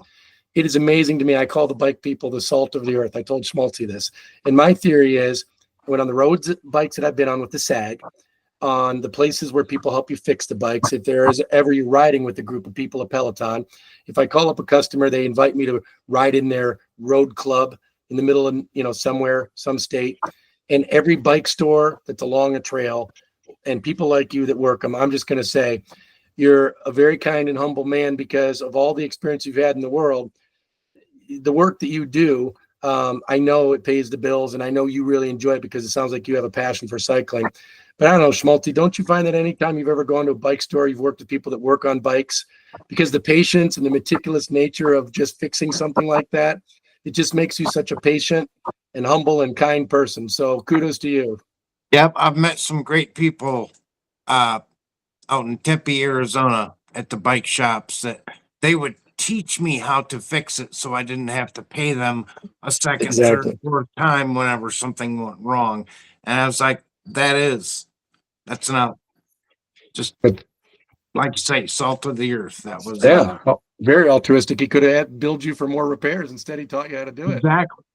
it is amazing to me. I call the bike people the salt of the earth. I told Schmaltz this. And my theory is when on the roads, bikes that I've been on with the SAG, on the places where people help you fix the bikes, if there is ever you're riding with a group of people, a Peloton, if I call up a customer, they invite me to ride in their road club in the middle of, you know, somewhere, some state, and every bike store that's along a trail and people like you that work them, I'm just going to say, you're a very kind and humble man because of all the experience you've had in the world, the work that you do. I know it pays the bills and I know you really enjoy it because it sounds like you have a passion for cycling, But I don't know, Schmaltz, don't you find that anytime you've ever gone to a bike store, you've worked with people that work on bikes, because the patience and the meticulous nature of just fixing something like that, it just makes you such a patient and humble and kind person. So kudos to you. Yep, I've met some great people out in Tempe, Arizona at the bike shops that they would teach me how to fix it so I didn't have to pay them a second, third, Exactly. fourth time whenever something went wrong. And I was like, that's not just like you say, salt of the earth. That was Yeah. Well, very altruistic. He could have billed you for more repairs. Instead, he taught you how to do it. exactly.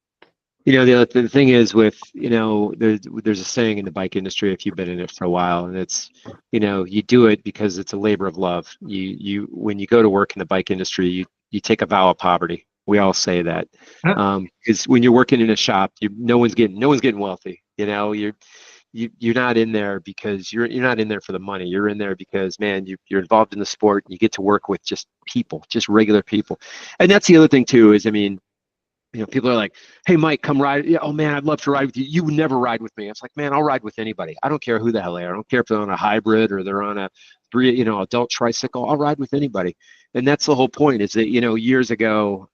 The thing is with, there's a saying in the bike industry, if you've been in it for a while, and it's, you do it because it's a labor of love. When you go to work in the bike industry, you take a vow of poverty. We all say that. Because when you're working in a shop, no one's getting wealthy. You're not in there because you're not in there for the money. You're in there because, man, you're involved in the sport. And you get to work with just people, just regular people. And that's the other thing too, is, people are like, "Hey, Mike, come ride." Yeah, oh man, I'd love to ride with you. You would never ride with me. It's like, man, I'll ride with anybody. I don't care who the hell they are. I don't care if they're on a hybrid or they're on a adult tricycle. I'll ride with anybody. And that's the whole point, is that, years ago,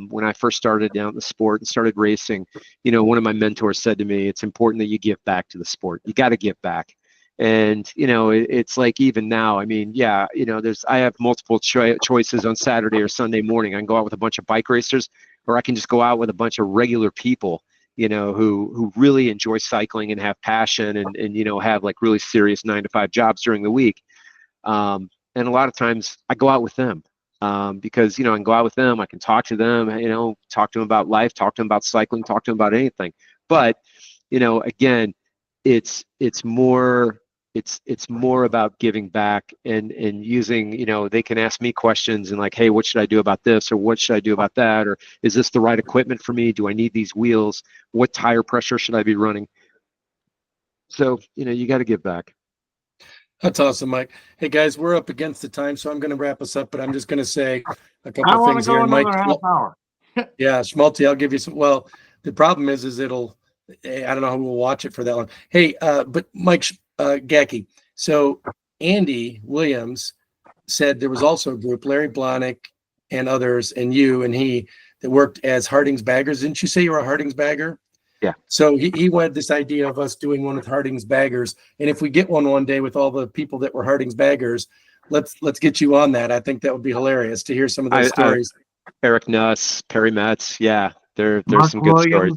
when I first started down the sport and started racing, one of my mentors said to me, it's important that you give back to the sport. You got to give back. And, it's like, even now, I have multiple choices on Saturday or Sunday morning. I can go out with a bunch of bike racers, or I can just go out with a bunch of regular people, who really enjoy cycling and have passion and have like really serious 9-to-5 jobs during the week. And a lot of times I go out with them, because, I can go out with them. I can talk to them, talk to them about life, talk to them about cycling, talk to them about anything. But, again, it's more about giving back and using, they can ask me questions and like, hey, what should I do about this? Or what should I do about that? Or is this the right equipment for me? Do I need these wheels? What tire pressure should I be running? So, you got to give back. That's awesome, Mike. Hey guys, we're up against the time, so I'm going to wrap us up, but I'm just going to say a couple I of want to things go here. And Mike, another half hour. yeah, Schmaltz, I'll give you some. Well, the problem is I don't know who will watch it for that long. Hey, but Mike, Gacki. So Andy Williams said there was also a group, Larry Blahnik and others, and you and he, that worked as Harding's baggers. Didn't you say you were a Harding's bagger? Yeah. So he had this idea of us doing one with Harding's baggers, and if we get one day with all the people that were Harding's baggers, let's get you on that. I think that would be hilarious to hear some of those stories. Eric Nuss, Perry Metz, yeah, there's some good Williams. stories.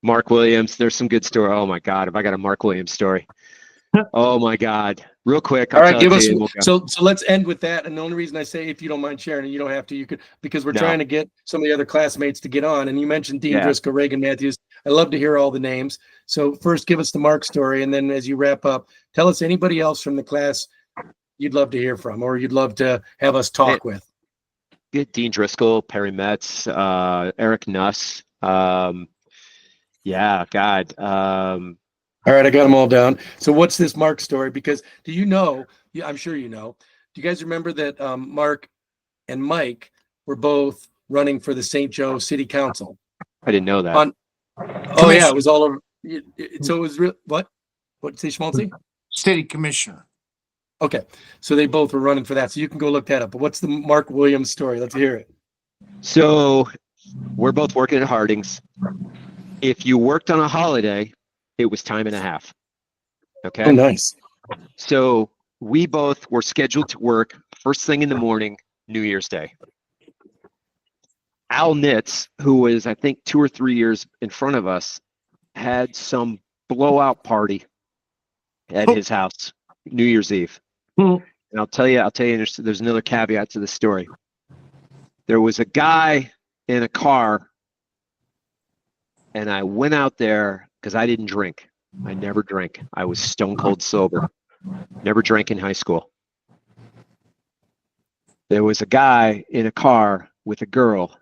Mark Williams, there's some good story. Oh my God, if I got a Mark Williams story. Oh my God. Real quick. All right, give us. So let's end with that. And the only reason I say, if you don't mind sharing, and you don't have to, you could, because we're trying to get some of the other classmates to get on. And you mentioned Dean Driscoll, Reagan Matthews. I love to hear all the names. So first, give us the Mark story, and then as you wrap up, tell us anybody else from the class you'd love to hear from, or you'd love to have us talk with. Dean Driscoll, Perry Metz, Eric Nuss. Yeah, God. All right, I got them all down. So what's this Mark story? Because do you know, I'm sure you know, do you guys remember that Mark and Mike were both running for the St. Joe City Council? I didn't know that. Oh yeah, it was all over. So it was real. What? What'd you say, Schmaltz? City commissioner. Okay, so they both were running for that. So you can go look that up. But what's the Mark Williams story? Let's hear it. So we're both working at Harding's. If you worked on a holiday, it was time and a half. Okay. Oh, nice. So we both were scheduled to work first thing in the morning, New Year's Day. Al Nitz, who was, I think, 2 or 3 years in front of us, had some blowout party at his house, New Year's Eve. And I'll tell you, there's another caveat to the story. There was a guy in a car, and I went out there because I didn't drink. I never drank. I was stone cold sober. Never drank in high school. There was a guy in a car with a girl,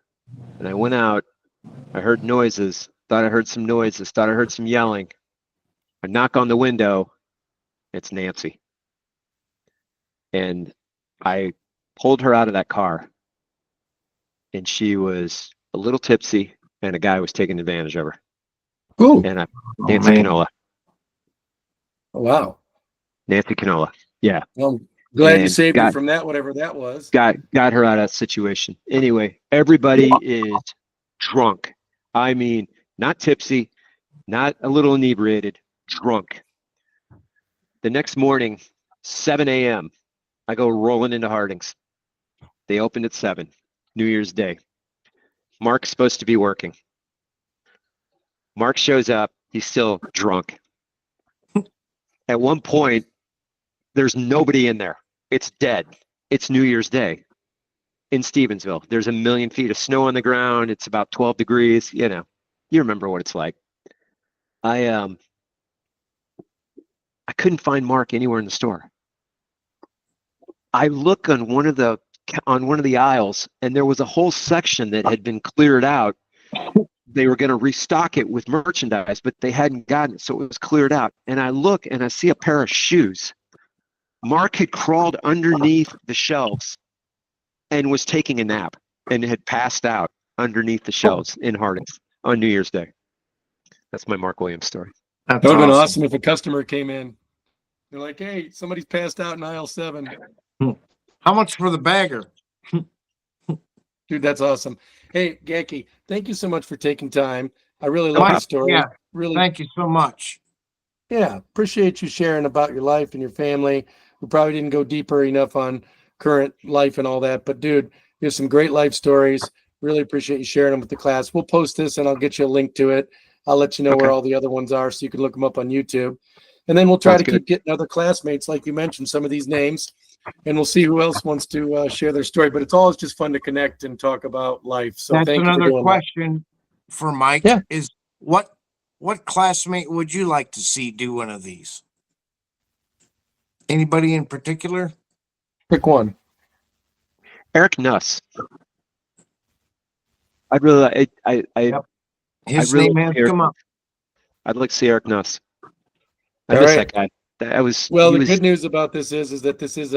and I went out. I heard noises. Thought I heard some noises. Thought I heard some yelling. I knock on the window. It's Nancy. And I pulled her out of that car, and she was a little tipsy, and a guy was taking advantage of her. Ooh. And I Nancy Canola. Wow. Nancy Canola. Yeah. Well, I'm glad you And saved her got from that, whatever that was. got her out of that situation. Anyway, everybody is drunk. I mean, not tipsy, not a little inebriated, drunk. The next morning, 7 a.m., I go rolling into Harding's. They opened at 7, New Year's Day. Mark's supposed to be working. Mark shows up. He's still drunk. At one point, there's nobody in there. It's dead. It's New Year's Day in Stevensville. There's 1,000,000 feet of snow on the ground. It's about 12 degrees. You know, you remember what it's like. I couldn't find Mark anywhere in the store. I look on one of the aisles, and there was a whole section that had been cleared out. They were going to restock it with merchandise, but they hadn't gotten it, so it was cleared out. And I look and I see a pair of shoes. Mark had crawled underneath the shelves and was taking a nap and had passed out underneath the shelves in Harding's on New Year's Day. That's my Mark Williams story. That would have been awesome if a customer came in. They're like, hey, somebody's passed out in aisle 7. How much for the bagger? Dude, that's awesome. Hey, Gacki, thank you so much for taking time. I really love the story. Yeah, really. thank you so much. Yeah, appreciate you sharing about your life and your family. We probably didn't go deeper enough on current life and all that, but dude, you have some great life stories. Really appreciate you sharing them with the class. We'll post this and I'll get you a link to it. I'll let you know where all the other ones are so you can look them up on YouTube. And then we'll try to keep getting other classmates, like you mentioned, some of these names, and we'll see who else wants to share their story. But it's always just fun to connect and talk about life. So that's thank you for another doing question for Mike. Yeah. Is what classmate would you like to see do one of these? Anybody in particular? Pick one. Eric Nuss. I'd really, His really name has come up. I'd like to see Eric Nuss. I All miss right. that guy. That was Well, he the was, good news about this is that this is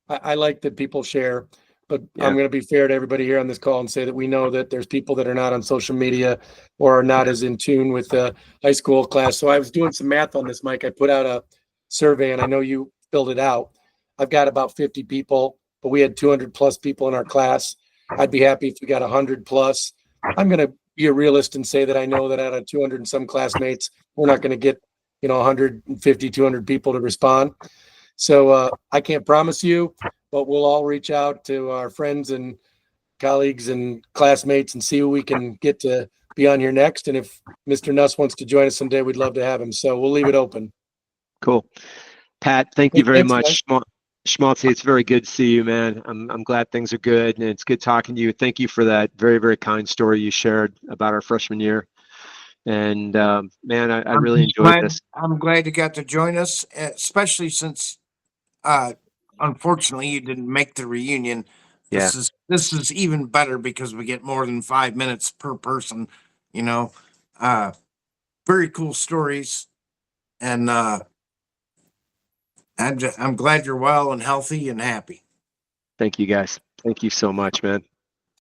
I like that people share, but Yeah. I'm going to be fair to everybody here on this call and say that we know that there's people that are not on social media or are not as in tune with the high school class. So I was doing some math on this, Mike. I put out a survey and I know you filled it out. I've got about 50 people, but we had 200 plus people in our class. I'd be happy if we got 100 plus. I'm going to be a realist and say that I know that out of 200 and some classmates, we're not going to get 150, 200 people to respond. So I can't promise you, but we'll all reach out to our friends and colleagues and classmates and see who we can get to be on here next. And if Mr. Nuss wants to join us someday, we'd love to have him. So we'll leave it open. cool. Pat, thank you very Thanks, much. Schmaltz, it's very good to see you, man. I'm glad things are good, and it's good talking to you. Thank you for that very, very kind story you shared about our freshman year. And man, I really enjoyed this. I'm glad you got to join us, especially since unfortunately you didn't make the reunion. Yeah. This is even better because we get more than 5 minutes per person, very cool stories. And I'm glad you're well and healthy and happy. Thank you guys. Thank you so much, man.